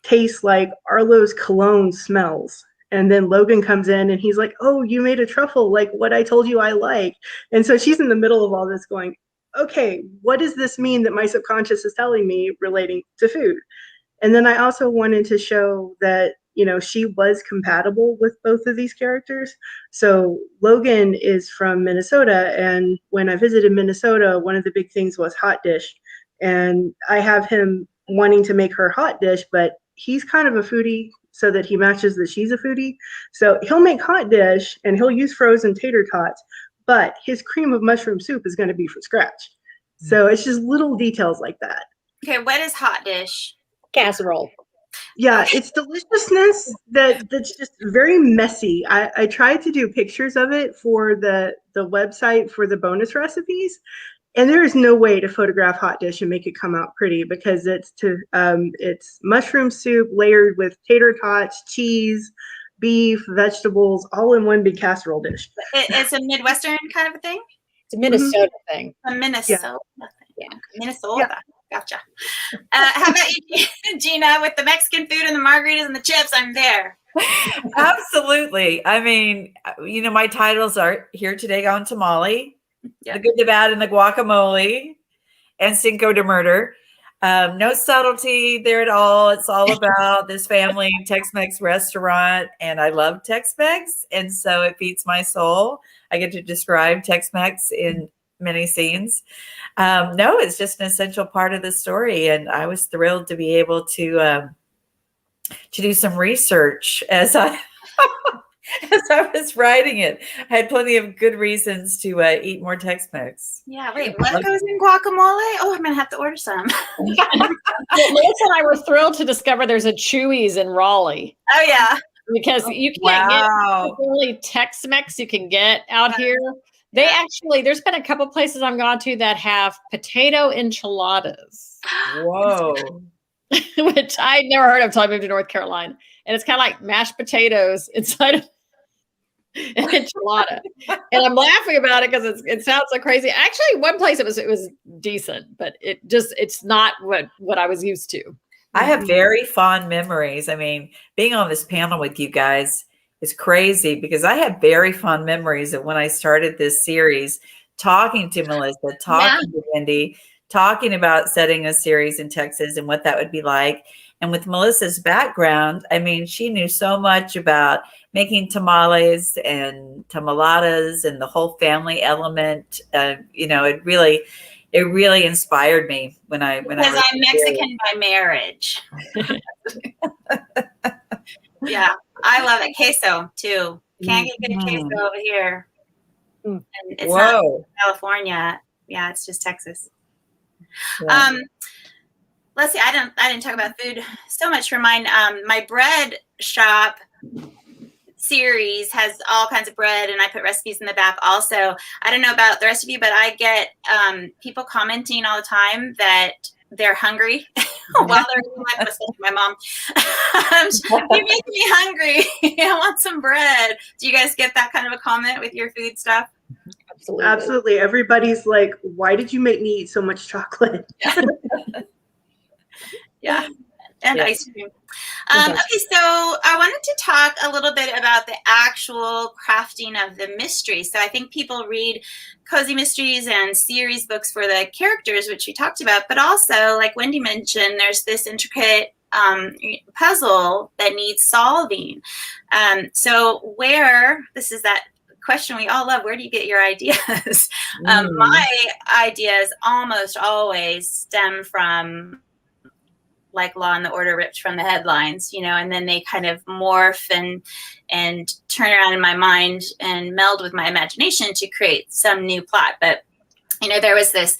tastes like Arlo's cologne smells? And then Logan comes in and he's like, oh, you made a truffle like what I told you I like. And so she's in the middle of all this going, okay, what does this mean that my subconscious is telling me relating to food? And then I also wanted to show that, she was compatible with both of these characters. So Logan is from Minnesota, and when I visited Minnesota, one of the big things was hot dish. And I have him wanting to make her hot dish, but he's kind of a foodie, so that he matches that she's a foodie. So he'll make hot dish and he'll use frozen tater tots, but his cream of mushroom soup is going to be from scratch. So it's just little details like that. Okay, what is hot dish? Casserole. Yeah, it's deliciousness that's just very messy. I tried to do pictures of it for the website for the bonus recipes, and there is no way to photograph hot dish and make it come out pretty, because it's mushroom soup layered with tater tots, cheese, beef, vegetables, all in one big casserole dish. It's a Midwestern kind of a thing? It's a Minnesota thing. A Minnesota thing. Yeah. Minnesota. Yeah. Gotcha. How about you, Gina, with the Mexican food and the margaritas and the chips? I'm there. Absolutely. I mean, my titles are Here Today on Tamale, The Good, the Bad, and the Guacamole, and Cinco de Murder. No subtlety there at all. It's all about this family Tex-Mex restaurant, and I love Tex-Mex, and so it feeds my soul. I get to describe Tex-Mex in many scenes. No, it's just an essential part of the story, and I was thrilled to be able to do some research as I was writing it. I had plenty of good reasons to eat more Tex-Mex. Yeah, wait, what goes in guacamole? Oh, I'm gonna have to order some. Melissa and I were thrilled to discover there's a Chewy's in Raleigh. Oh yeah, because you can't get only Tex-Mex you can get out here. They actually, there's been a couple places I've gone to that have potato enchiladas. Whoa. Which I'd never heard of until I moved to North Carolina. And it's kind of like mashed potatoes inside of an enchilada. And I'm laughing about it because it sounds so crazy. Actually, one place it was decent, but it's not what I was used to. I have very fond memories. I mean, being on this panel with you guys is crazy, because I have very fond memories of when I started this series, talking to Melissa, talking to Wendy, talking about setting a series in Texas and what that would be like. And with Melissa's background, I mean, she knew so much about making tamales and tamaladas and the whole family element. You know, it really inspired me when because I'm Mexican by marriage. Yeah, I love it. Queso too. Can't get good queso over here. And it's not California. Yeah, it's just Texas. Yeah. Let's see. I didn't talk about food so much for mine. My bread shop series has all kinds of bread, and I put recipes in the back also. I don't know about the rest of you, but I get people commenting all the time that they're hungry while they're eating my bread. My mom, you make me hungry. I want some bread. Do you guys get that kind of a comment with your food stuff? Absolutely. Absolutely. Everybody's like, why did you make me eat so much chocolate? Yeah. And ice cream. Okay, so I wanted to talk a little bit about the actual crafting of the mystery. So I think people read cozy mysteries and series books for the characters, which we talked about, but also, like Wendy mentioned, there's this intricate puzzle that needs solving. So this is that question we all love, where do you get your ideas? My ideas almost always stem from like Law and the Order ripped from the headlines, you know, and then they kind of morph and turn around in my mind and meld with my imagination to create some new plot. But, you know, there was this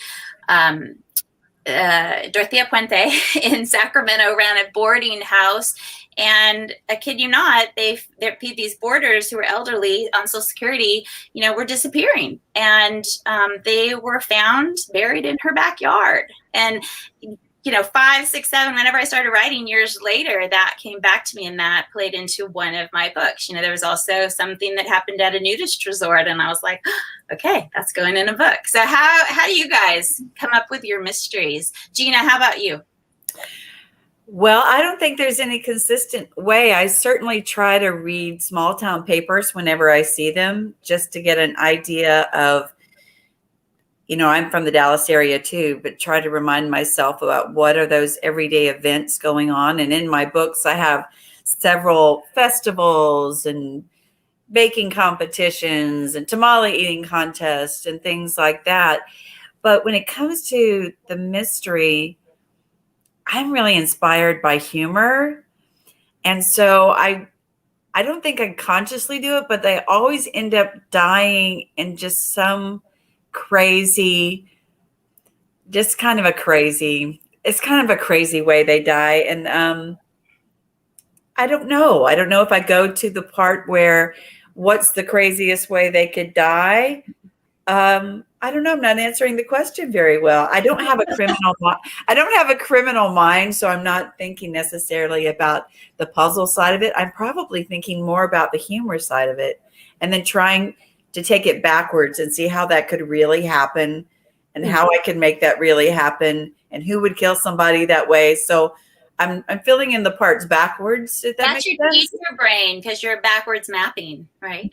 Dorothea Puente in Sacramento ran a boarding house, and I kid you not, these boarders who were elderly on Social Security, you know, were disappearing, and they were found buried in her backyard. And you know, 5, 6, 7, whenever I started writing years later, that came back to me, and that played into one of my books. You know, there was also something that happened at a nudist resort, and I was like, okay, that's going in a book. So how do you guys come up with your mysteries? Gina, how about you? Well, I don't think there's any consistent way. I certainly try to read small town papers whenever I see them, just to get an idea of, you know, I'm from the Dallas area too, but try to remind myself about what are those everyday events going on. And in my books, I have several festivals and baking competitions and tamale eating contests and things like that. But when it comes to the mystery, I'm really inspired by humor. And so I don't think I consciously do it, but they always end up dying in just some crazy, it's kind of a crazy way they die. And I don't know if I go to the part where what's the craziest way they could die. I don't know. I'm not answering the question very well. I don't have a criminal mind, so I'm not thinking necessarily about the puzzle side of it. I'm probably thinking more about the humor side of it, and then trying to take it backwards and see how that could really happen, and how I could make that really happen, and who would kill somebody that way. So I'm filling in the parts backwards. That's your teacher brain, because you're backwards mapping, right?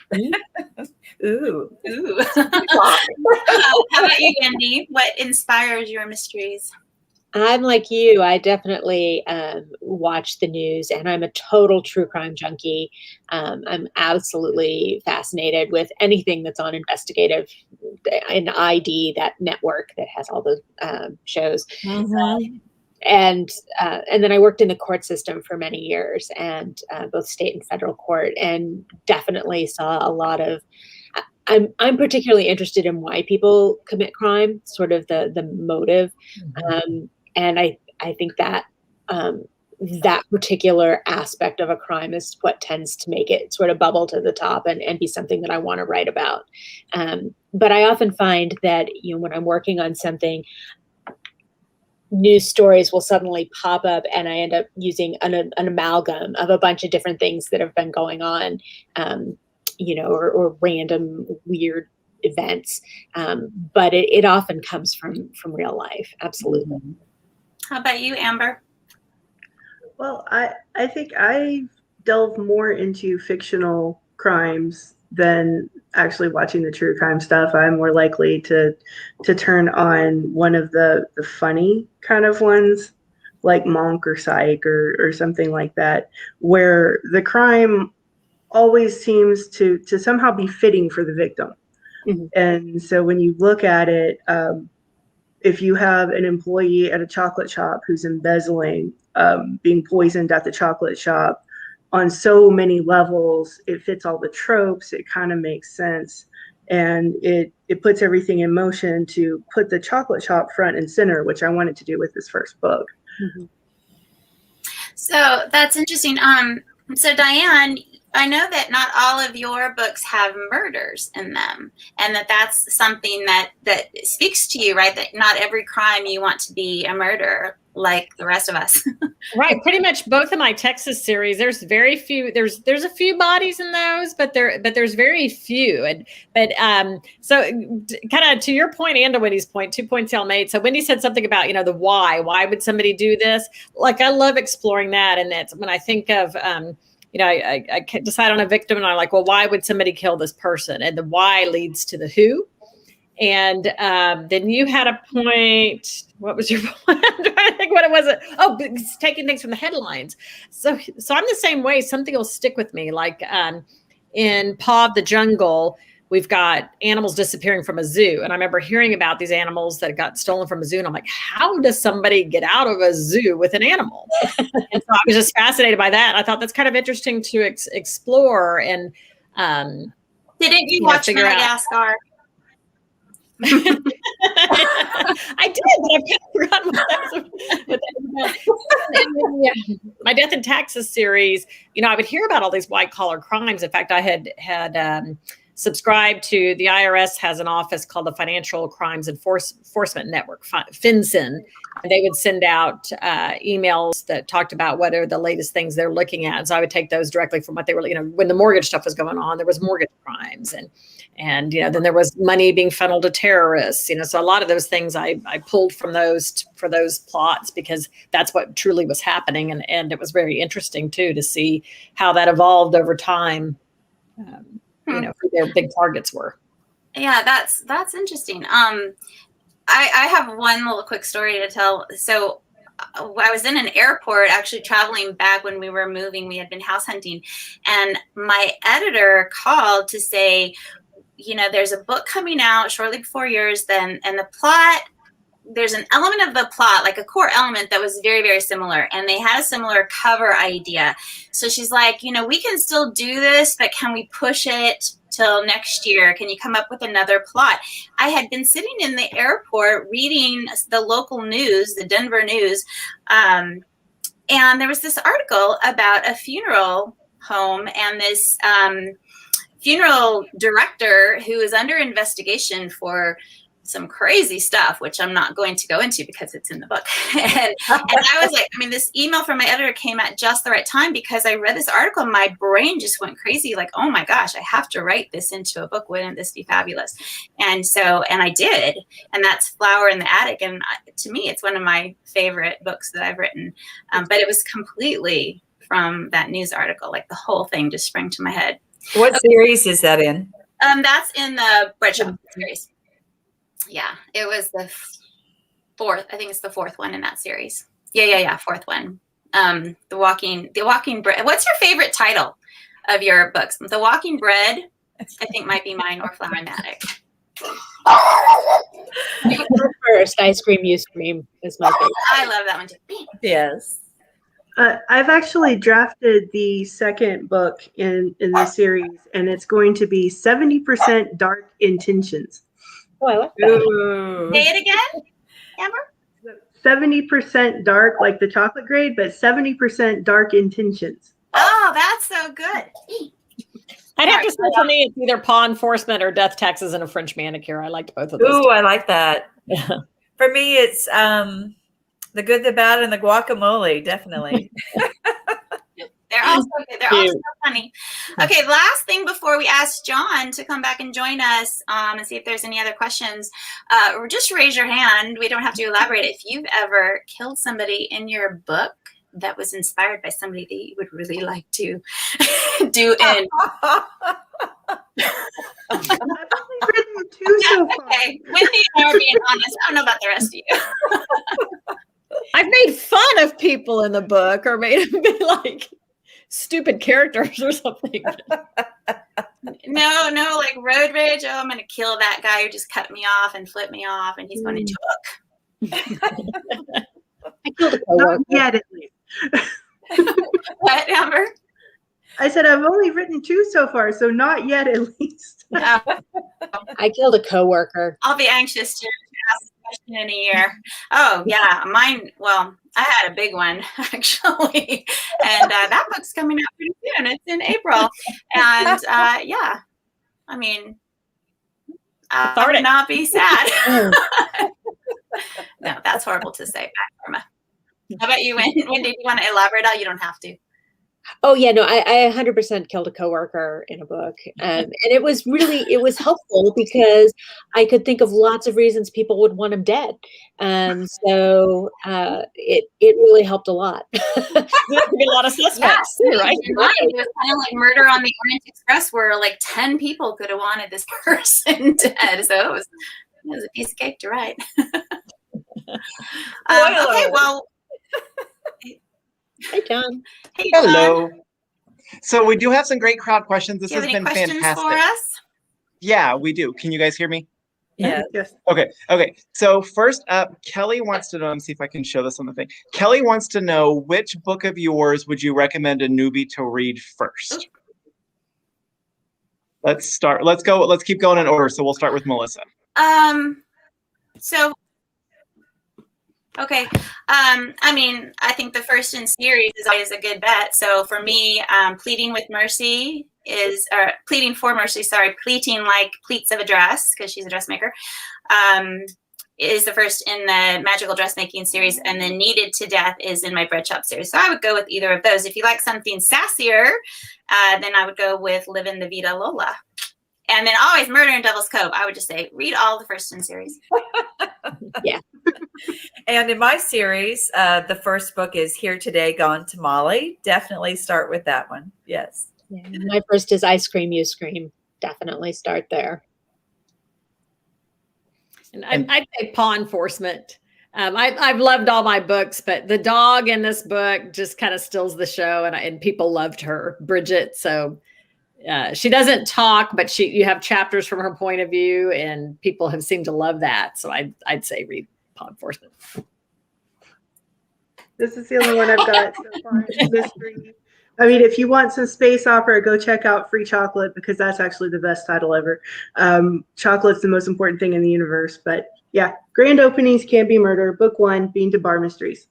Ooh. How about you, Wendy? What inspires your mysteries? I'm like you. I definitely watch the news, and I'm a total true crime junkie. I'm absolutely fascinated with anything that's on investigative and ID, that network that has all those shows. Mm-hmm. And then I worked in the court system for many years, and both state and federal court, and definitely saw a lot of. I'm particularly interested in why people commit crime, sort of the motive. Mm-hmm. And I think that that particular aspect of a crime is what tends to make it sort of bubble to the top and be something that I want to write about. But I often find that, you know, when I'm working on something, news stories will suddenly pop up, and I end up using an amalgam of a bunch of different things that have been going on, you know, or random weird events. But it often comes from real life. Absolutely. How about you, Amber? Well, I think I delve more into fictional crimes than actually watching the true crime stuff. I'm more likely to turn on one of the funny kind of ones, like Monk or Psych or something like that, where the crime always seems to somehow be fitting for the victim. Mhm. And so when you look at it, if you have an employee at a chocolate shop who's embezzling, being poisoned at the chocolate shop, on so many levels, it fits all the tropes. It kind of makes sense. And it puts everything in motion to put the chocolate shop front and center, which I wanted to do with this first book. Mhm. So that's interesting. So Diane, I know that not all of your books have murders in them, and that's something that speaks to you, right? That not every crime you want to be a murder like the rest of us. Right. Pretty much both of my Texas series, there's very few, there's a few bodies in those, but there's very few. So kind of to your point and to Wendy's point, 2 points y'all made. So Wendy said something about, the why would somebody do this? Like, I love exploring that. And that's when I think of, I decide on a victim and I'm like, well, why would somebody kill this person? And the why leads to the who. And then you had a point. What was your point? I'm trying to think what it was. Oh, it's taking things from the headlines. So I'm the same way. Something will stick with me. Like in Paw of the Jungle, we've got animals disappearing from a zoo. And I remember hearing about these animals that got stolen from a zoo. And I'm like, how does somebody get out of a zoo with an animal? And so I was just fascinated by that. I thought that's kind of interesting to explore. And didn't you watch Madagascar? I did, but I've kind of forgotten what that was. Yeah. My Death in Taxes series, I would hear about all these white collar crimes. In fact, I had subscribed to the IRS has an office called the Financial Crimes Enforcement Network, FinCEN, and they would send out emails that talked about what are the latest things they're looking at. And so I would take those directly from what they were, when the mortgage stuff was going on, there was mortgage crimes and then there was money being funneled to terrorists, so a lot of those things I pulled from those for those plots because that's what truly was happening. And it was very interesting too, to see how that evolved over time, who their big targets were. Yeah, that's interesting. I have one little quick story to tell. So I was in an airport actually traveling back when we were moving. We had been house hunting, and my editor called to say, there's a book coming out shortly before yours, and the plot, there's an element of the plot, like a core element that was very, very similar. And they had a similar cover idea. So she's like, we can still do this, but can we push it till next year? Can you come up with another plot? I had been sitting in the airport reading the local news, the Denver news. And there was this article about a funeral home and this funeral director who is under investigation for some crazy stuff, which I'm not going to go into because it's in the book. and I was like, this email from my editor came at just the right time because I read this article and my brain just went crazy. Like, oh my gosh, I have to write this into a book. Wouldn't this be fabulous? And I did. And that's Flower in the Attic. And to me, it's one of my favorite books that I've written. But it was completely from that news article. Like the whole thing just sprang to my head. What series is that in? That's in the Bread Shop series. Yeah, it was the fourth. I think it's the fourth one in that series. Yeah. Fourth one. The Walking Bread. What's your favorite title of your books? The Walking Bread, I think might be mine, or Flower in the Attic. First, I Scream, You Scream is my favorite. I love that one too. Yes. I've actually drafted the second book in the series, and it's going to be 70% Dark Intentions. Oh, I like that. Ooh. Say it again, Amber. 70% dark, like the chocolate grade, but 70% dark intentions. Oh, that's so good. I'd have to say for me, it's either Paw Enforcement or Death Taxes and a French Manicure. I liked both of those. Ooh, I like that. For me, it's The Good, the Bad, and the Guacamole, definitely. They're all so good. They're all so funny. Okay, last thing before we ask John to come back and join us and see if there's any other questions, or just raise your hand. We don't have to elaborate. If you've ever killed somebody in your book that was inspired by somebody that you would really like to do in I've only written 2 so far. Okay, Wendy and I are being honest. I don't know about the rest of you. I've made fun of people in the book or made them be like stupid characters or something. No, like road rage. Oh, I'm going to kill that guy who just cut me off and flipped me off, and he's going to choke. I killed a Not coworker. yet, at least. What, Amber? I said I've only written 2 so far, so not yet, at least. I killed a coworker. I'll be anxious to ask a question in a year. Oh, yeah, mine. Well, I had a big one, actually. And that book's coming out pretty soon. It's in April. And yeah, I mean, I would not be sad. No, that's horrible to say. How about you, Wendy? Do you want to elaborate? You don't have to. Oh yeah, no, I 100% killed a coworker in a book, and it was helpful because I could think of lots of reasons people would want him dead, so it really helped a lot. There's a lot of suspects, too, right? It was kind of like Murder on the Orient Express, where like 10 people could have wanted this person dead, so it was a piece of cake to write. Okay, well. Hey, John. Hey, Hello. So we do have some great crowd questions. This do you have has any been questions fantastic. for us? Yeah, we do. Can you guys hear me? Yeah. Yes. Okay. So first up, Kelly wants to know, let me see if I can show this on the thing. Kelly wants to know, which book of yours would you recommend a newbie to read first? Let's start. Let's keep going in order. So we'll start with Melissa. Okay. I mean, I think the first in series is always a good bet. So for me, Pleading for Mercy, pleating like pleats of a dress, because she's a dressmaker, is the first in the magical dressmaking series, and then Kneaded to Death is in my bread shop series. So I would go with either of those. If you like something sassier, then I would go with Livin' the Vida Lola. And then always Murder in Devil's Cove. I would just say, read all the first in series. Yeah. And in my series, the first book is Here Today, Gone Tamale. Definitely start with that one. Yes. Yeah, my first is I Scream, You Scream. Definitely start there. And I'd say Paw Enforcement. I've loved all my books, but the dog in this book just kind of steals the show, and people loved her, Bridget. So she doesn't talk, but you have chapters from her point of view, and people have seemed to love that. So I'd say read Paw Enforcement. This is the only one I've got so far. Mystery. I mean, if you want some space opera, go check out Free Chocolate, because that's actually the best title ever. Chocolate's the most important thing in the universe. But yeah, Grand Openings, Can't Be Murder, Book 1, Bean to Bar Mysteries.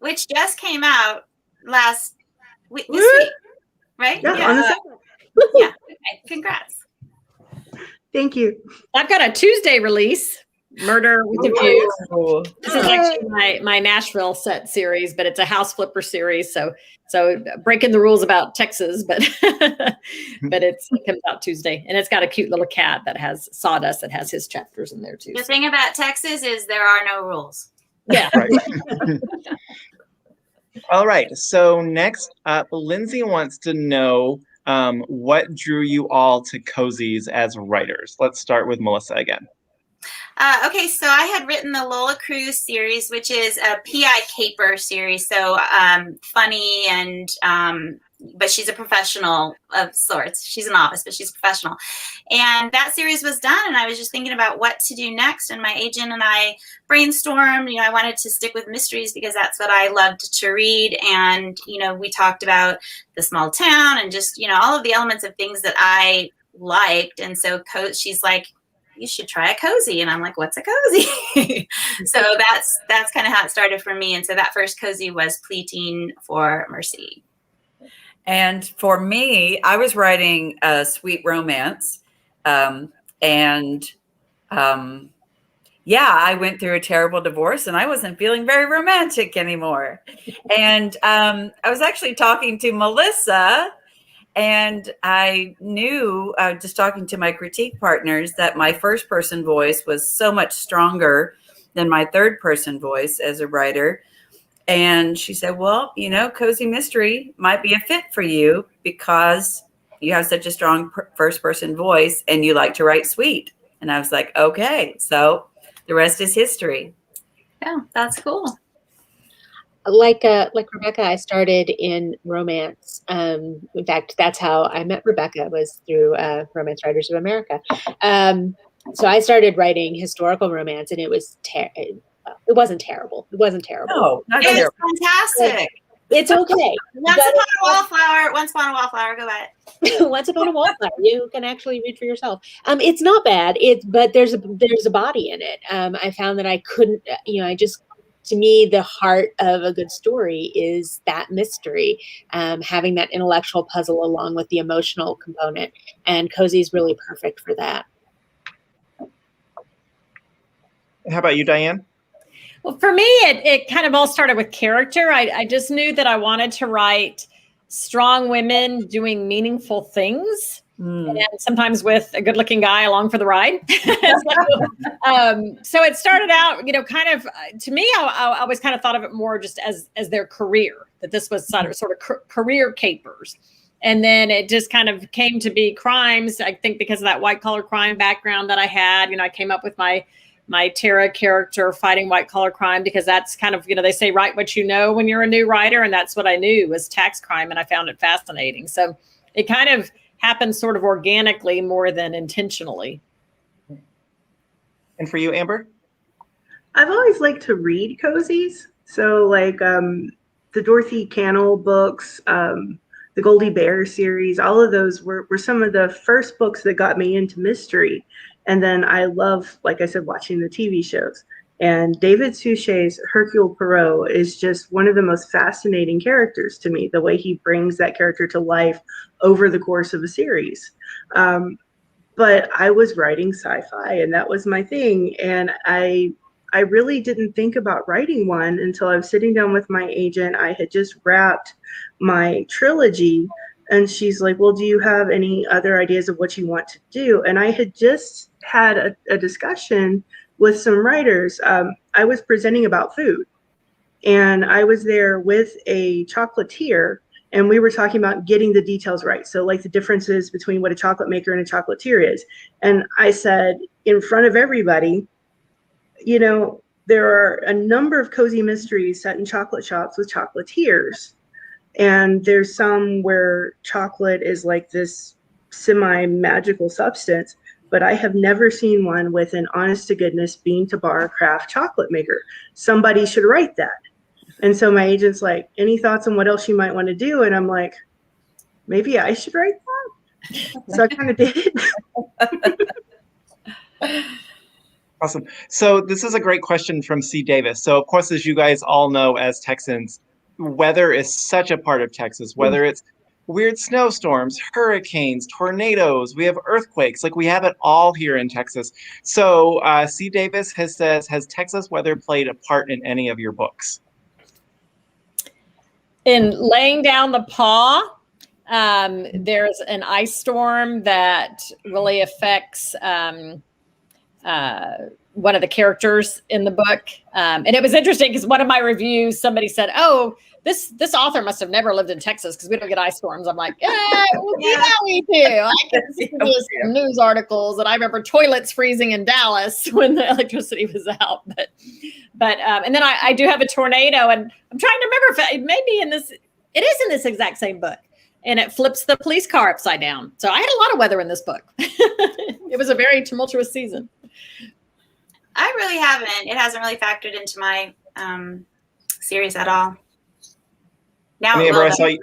Which just came out this week, right? Yeah, on the 2nd. Yeah. Okay. Congrats. Thank you. I've got a Tuesday release, Murder with a View. Ooh. This is actually my Nashville set series, but it's a house flipper series. So breaking the rules about Texas, but it comes out Tuesday, and it's got a cute little cat that has Sawdust that has his chapters in there too. The thing about Texas is there are no rules. Yeah. Right. All right. So next up, Lindsay wants to know, what drew you all to Cozies as writers? Let's start with Melissa again. Okay, so I had written the Lola Cruz series, which is a PI caper series. So funny and but she's a professional of sorts. She's an office, but she's a professional. And that series was done, and I was just thinking about what to do next. And my agent and I brainstormed. I wanted to stick with mysteries because that's what I loved to read. And we talked about the small town and just all of the elements of things that I liked. And so she's like, you should try a cozy. And I'm like, what's a cozy? So that's kind of how it started for me. And so that first cozy was Pleating for Mercy. And for me, I was writing a sweet romance. I went through a terrible divorce, and I wasn't feeling very romantic anymore. And I was actually talking to Melissa, and I knew, just talking to my critique partners, that my first person voice was so much stronger than my third person voice as a writer. And she said, well, cozy mystery might be a fit for you because you have such a strong first person voice and you like to write sweet. And I was like, okay, so the rest is history. Yeah, that's cool. Like Rebecca, I started in romance. In fact, that's how I met Rebecca, was through Romance Writers of America. So I started writing historical romance, and it wasn't terrible. It wasn't terrible. No, not It was terrible. fantastic. It's okay. Once upon a wallflower. Once upon a wallflower. Go at it. Once upon a wallflower. You can actually read for yourself. It's not bad. But there's a body in it. I found that I couldn't. To me, the heart of a good story is that mystery, having that intellectual puzzle along with the emotional component. And Cozy is really perfect for that. How about you, Diane? Well, for me, it kind of all started with character. I just knew that I wanted to write strong women doing meaningful things. And sometimes with a good looking guy along for the ride. So it started out, kind of, to me, I always kind of thought of it more just as their career, that this was sort of career capers. And then it just kind of came to be crimes. I think because of that white collar crime background that I had, I came up with my Tara character fighting white collar crime, because that's kind of, they say, write what you know when you're a new writer. And that's what I knew was tax crime. And I found it fascinating. So it kind of happened sort of organically more than intentionally. And for you, Amber? I've always liked to read cozies. So like the Dorothy Cannell books, the Goldie Bear series, all of those were some of the first books that got me into mystery. And then I love, like I said, watching the TV shows. And David Suchet's Hercule Poirot is just one of the most fascinating characters to me, the way he brings that character to life over the course of a series. But I was writing sci-fi, and that was my thing. And I really didn't think about writing one until I was sitting down with my agent. I had just wrapped my trilogy, and she's like, well, do you have any other ideas of what you want to do? And I had just had a discussion with some writers. I was presenting about food, and I was there with a chocolatier, and we were talking about getting the details right. So like the differences between what a chocolate maker and a chocolatier is. And I said in front of everybody, there are a number of cozy mysteries set in chocolate shops with chocolatiers. And there's some where chocolate is like this semi-magical substance, but I have never seen one with an honest to goodness bean to bar craft chocolate maker. Somebody should write that. And so my agent's like, any thoughts on what else you might want to do? And I'm like, maybe I should write that. So I kind of did. Awesome. So this is a great question from C. Davis. So of course, as you guys all know, as Texans, weather is such a part of Texas, whether it's weird snowstorms, hurricanes, tornadoes, we have earthquakes, like we have it all here in Texas. So C. Davis says, has Texas weather played a part in any of your books? In laying down the paw, there's an ice storm that really affects one of the characters in the book. And it was interesting because one of my reviews, somebody said, oh, this author must have never lived in Texas because we don't get ice storms. I'm like, yeah, we do. I can see some news articles, and I remember toilets freezing in Dallas when the electricity was out. But and then I do have a tornado, and I'm trying to remember if it may be in this. It is in this exact same book, and it flips the police car upside down. So I had a lot of weather in this book. It was a very tumultuous season. I really haven't. It hasn't really factored into my series at all. Now, Amber, I saw you.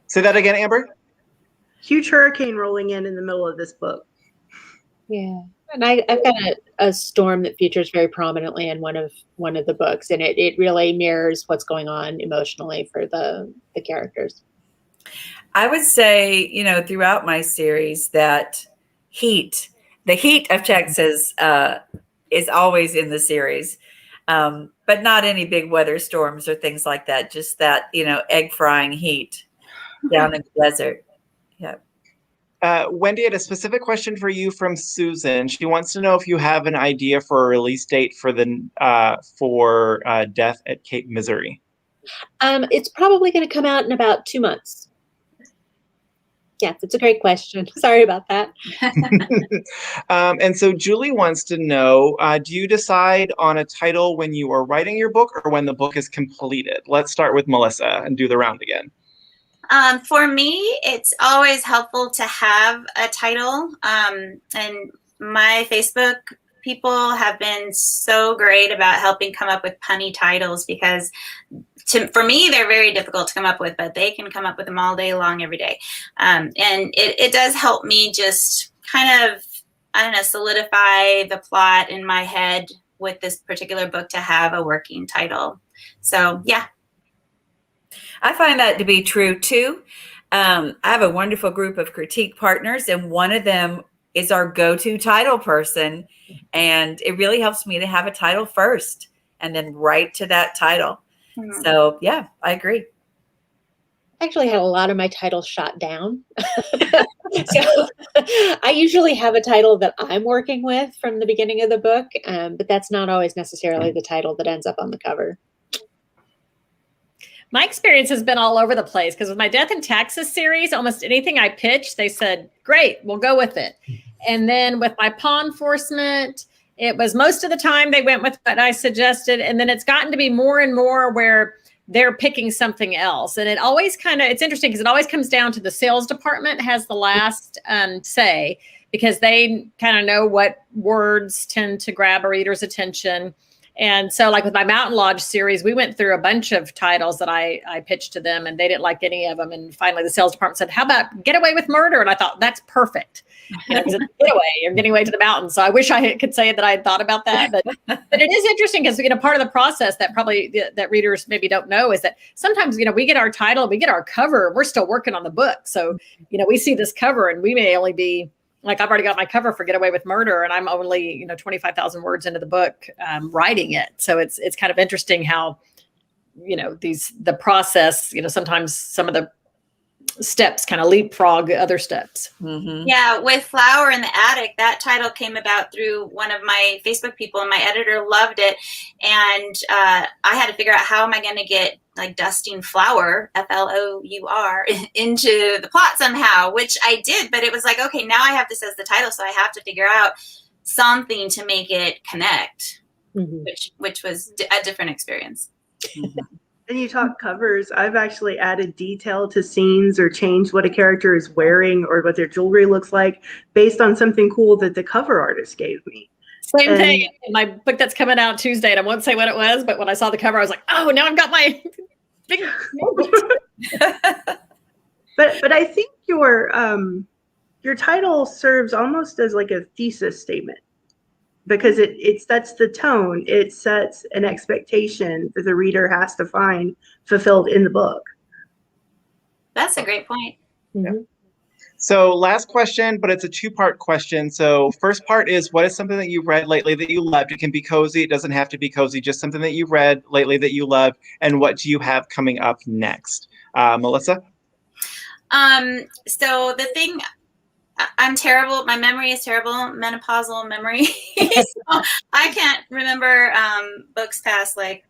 Say that again, Amber. Huge hurricane rolling in the middle of this book. Yeah, and I've got a storm that features very prominently in one of the books, and it really mirrors what's going on emotionally for the characters. I would say, throughout my series that the heat of Texas is always in the series, but not any big weather storms or things like that. Just that, egg frying heat down in the desert. Yeah. Wendy had a specific question for you from Susan. She wants to know if you have an idea for a release date for the Death at Cape Misery. It's probably going to come out in about 2 months. Yes, it's a great question. Sorry about that. And so Julie wants to know, do you decide on a title when you are writing your book or when the book is completed? Let's start with Melissa and do the round again. For me, it's always helpful to have a title. And my Facebook people have been so great about helping come up with punny titles because for me, they're very difficult to come up with, but they can come up with them all day long, every day. And it does help me just kind of, I don't know, solidify the plot in my head with this particular book to have a working title. So, yeah. I find that to be true too. I have a wonderful group of critique partners, and one of them is our go-to title person. And it really helps me to have a title first and then write to that title. Mm-hmm. So yeah, I agree. I actually had a lot of my titles shot down. So I usually have a title that I'm working with from the beginning of the book, but that's not always necessarily the title that ends up on the cover. My experience has been all over the place because with my Death in Taxes series, almost anything I pitched, they said, great, we'll go with it. And then with my pawn enforcement, it was most of the time they went with what I suggested. And then it's gotten to be more and more where they're picking something else. And it always it's interesting because it always comes down to the sales department has the last say, because they kind of know what words tend to grab a reader's attention. And so like with my Mountain Lodge series, we went through a bunch of titles that I pitched to them and they didn't like any of them. And finally the sales department said, how about Get Away with Murder? And I thought, that's perfect. It's a getaway, you're getting away to the mountains. So I wish I could say that I had thought about that. But it is interesting because, part of the process that probably that readers maybe don't know is that sometimes, we get our title, we get our cover, we're still working on the book. So, we see this cover and we may only be, like I've already got my cover for Get Away with Murder and I'm only, 25,000 words into the book writing it. So it's kind of interesting how, the process, sometimes some of the steps kind of leapfrog other steps. Mm-hmm. Yeah, with Flower in the Attic, that title came about through one of my Facebook people and my editor loved it. And I had to figure out how am I going to get like dusting flour, Flour, into the plot somehow, which I did. But it was like, okay, now I have this as the title. So I have to figure out something to make it connect, mm-hmm. which was a different experience. Mm-hmm. And you talk covers. I've actually added detail to scenes or changed what a character is wearing or what their jewelry looks like based on something cool that the cover artist gave me. Same thing in my book that's coming out Tuesday, and I won't say what it was, but when I saw the cover, I was like, oh, now I've got my big But I think your title serves almost as like a thesis statement. Because it sets the tone, it sets an expectation that the reader has to find fulfilled in the book. That's a great point. Mm-hmm. So last question, but it's a two-part question. So first part is, what is something that you've read lately that you loved? It can be cozy. It doesn't have to be cozy. Just something that you've read lately that you love. And what do you have coming up next? Melissa? So the thing... I'm terrible. My memory is terrible. Menopausal memory. So I can't remember books past like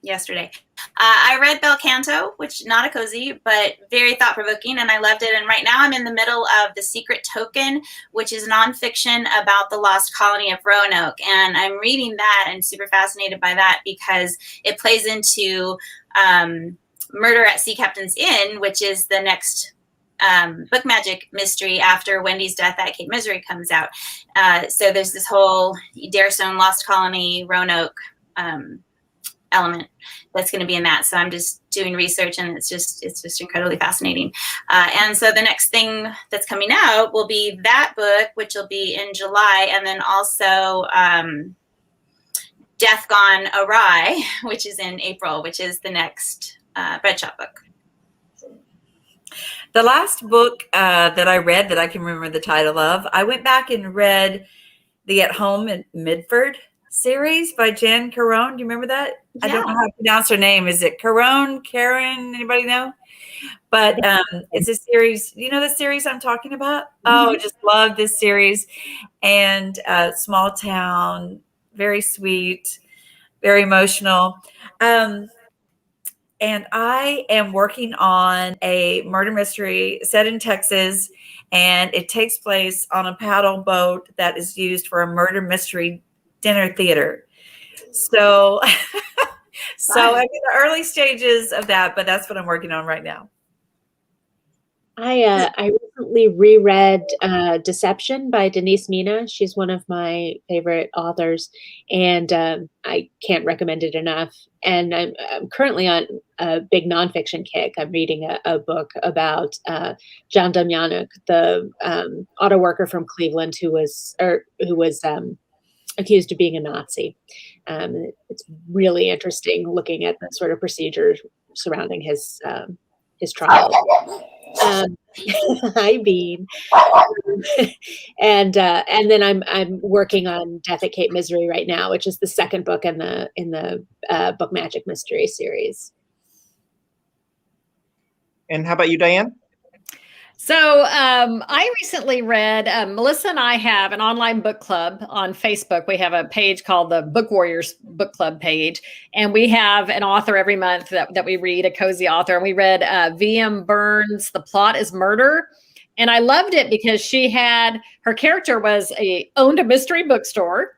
yesterday. I read Bel Canto, which not a cozy, but very thought-provoking, and I loved it. And right now I'm in the middle of The Secret Token, which is nonfiction about the lost colony of Roanoke. And I'm reading that and super fascinated by that because it plays into Murder at Sea Captain's Inn, which is the next book magic mystery after Wendy's death at Cape Misery comes out. So there's this whole Darestone Lost Colony Roanoke element that's going to be in that. So I'm just doing research and it's just incredibly fascinating. And so the next thing that's coming out will be that book, which will be in July. And then also Death Gone Awry, which is in April, which is the next Bread Shop book. The last book that I read that I can remember the title of, I went back and read the At Home in Midford series by Jan Carone. Do you remember that? Yeah. I don't know how to pronounce her name. Is it Carone? Karen? Anybody know? But it's a series. You know the series I'm talking about? Oh, I just love this series. And small town, very sweet, very emotional. And I am working on a murder mystery set in Texas, and it takes place on a paddle boat that is used for a murder mystery dinner theater. So, I'm in the early stages of that, but that's what I'm working on right now. I recently reread Deception by Denise Mina. She's one of my favorite authors, and I can't recommend it enough. And I'm currently on a big nonfiction kick. I'm reading a book about John Demjanjuk, the auto worker from Cleveland who was accused of being a Nazi. It's really interesting looking at the sort of procedures surrounding his trial. Hi, Bean. And then I'm working on Death at Cape Misery right now, which is the second book in the Book Magic Mystery series. And how about you, Diane? So I recently read, Melissa and I have an online book club on Facebook. We have a page called the Book Warriors Book Club page, and we have an author every month that we read, a cozy author. And we read V.M. Burns' The Plot is Murder. And I loved it because her character owned a mystery bookstore,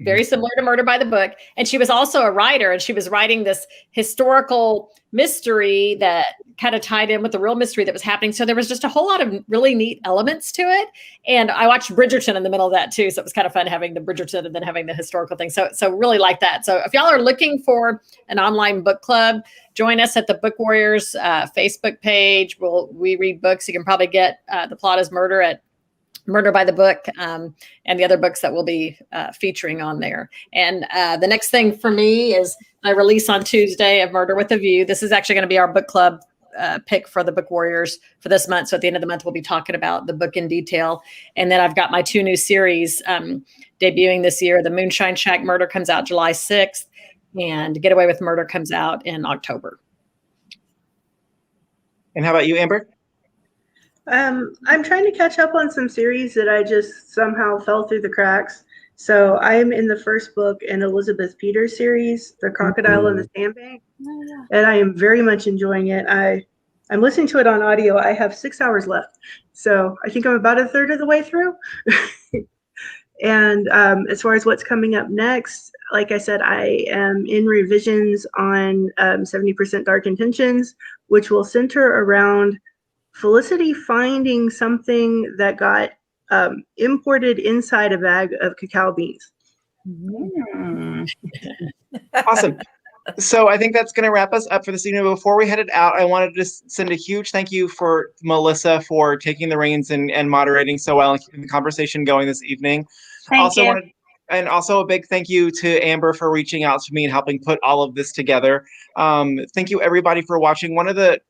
very similar to Murder by the Book. And she was also a writer, and she was writing this historical mystery that kind of tied in with the real mystery that was happening. So there was just a whole lot of really neat elements to it. And I watched Bridgerton in the middle of that too. So it was kind of fun having the Bridgerton and then having the historical thing. So really like that. So if y'all are looking for an online book club, join us at the Book Warriors Facebook page. We read books. You can probably get The Plot is Murder at Murder by the Book, and the other books that we'll be featuring on there. And the next thing for me is my release on Tuesday of Murder with a View. This is actually going to be our book club pick for the Book Warriors for this month. So at the end of the month, we'll be talking about the book in detail. And then I've got my 2 new series debuting this year. The Moonshine Shack Murder comes out July 6th, and Get Away with Murder comes out in October. And how about you, Amber? I'm trying to catch up on some series that I just somehow fell through the cracks. So I'm in the first book in Elizabeth Peters' series, The Crocodile and the Sandbank, and I am very much enjoying it. I'm listening to it on audio. I have 6 hours left, so I think I'm about a third of the way through. And as far as what's coming up next, like I said, I am in revisions on 70% Dark Intentions, which will center around Felicity finding something that got imported inside a bag of cacao beans. Awesome. So I think that's going to wrap us up for this evening. Before we headed out, I wanted to send a huge thank you for Melissa for taking the reins and moderating so well and keeping the conversation going this evening. Thank you. And also a big thank you to Amber for reaching out to me and helping put all of this together. Thank you everybody for watching. One of the,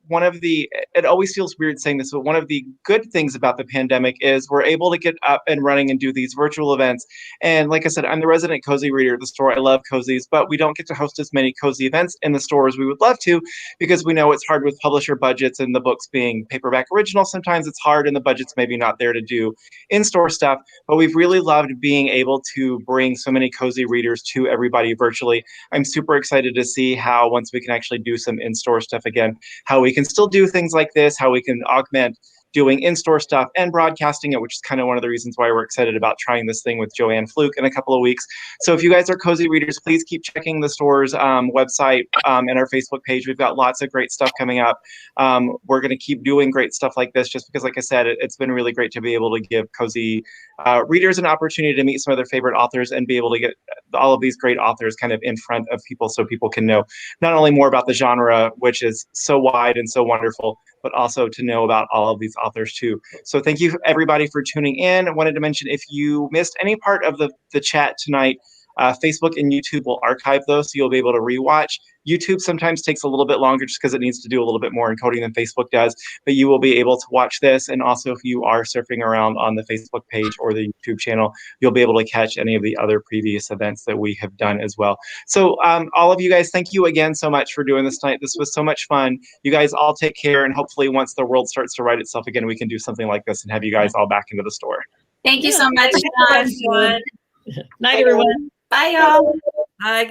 it always feels weird saying this, but one of the good things about the pandemic is we're able to get up and running and do these virtual events. And like I said, I'm the resident cozy reader at the store. I love Cozies, but we don't get to host as many cozy events in the store as we would love to, because we know it's hard with publisher budgets and the books being paperback original. Sometimes it's hard and the budget's maybe not there to do in-store stuff, but we've really loved being able to bring so many cozy readers to everybody virtually. I'm super excited to see how, once we can actually do some in-store stuff again, how we can still do things like this, how we can augment doing in-store stuff and broadcasting it, which is kind of one of the reasons why we're excited about trying this thing with Joanne Fluke in a couple of weeks. So if you guys are cozy readers, please keep checking the store's website and our Facebook page. We've got lots of great stuff coming up. We're going to keep doing great stuff like this just because, like I said, it's been really great to be able to give cozy readers an opportunity to meet some of their favorite authors and be able to get all of these great authors kind of in front of people so people can know not only more about the genre, which is so wide and so wonderful, but also to know about all of these authors too. So thank you everybody for tuning in. I wanted to mention, if you missed any part of the chat tonight, Facebook and YouTube will archive those, so you'll be able to rewatch. YouTube sometimes takes a little bit longer just because it needs to do a little bit more encoding than Facebook does, but you will be able to watch this. And also, if you are surfing around on the Facebook page or the YouTube channel, you'll be able to catch any of the other previous events that we have done as well. So all of you guys, thank you again so much for doing this tonight. This was so much fun. You guys all take care, and hopefully once the world starts to right itself again, we can do something like this and have you guys all back into the store. Thank you so much, John. Night, everyone. Bye, y'all. Hi.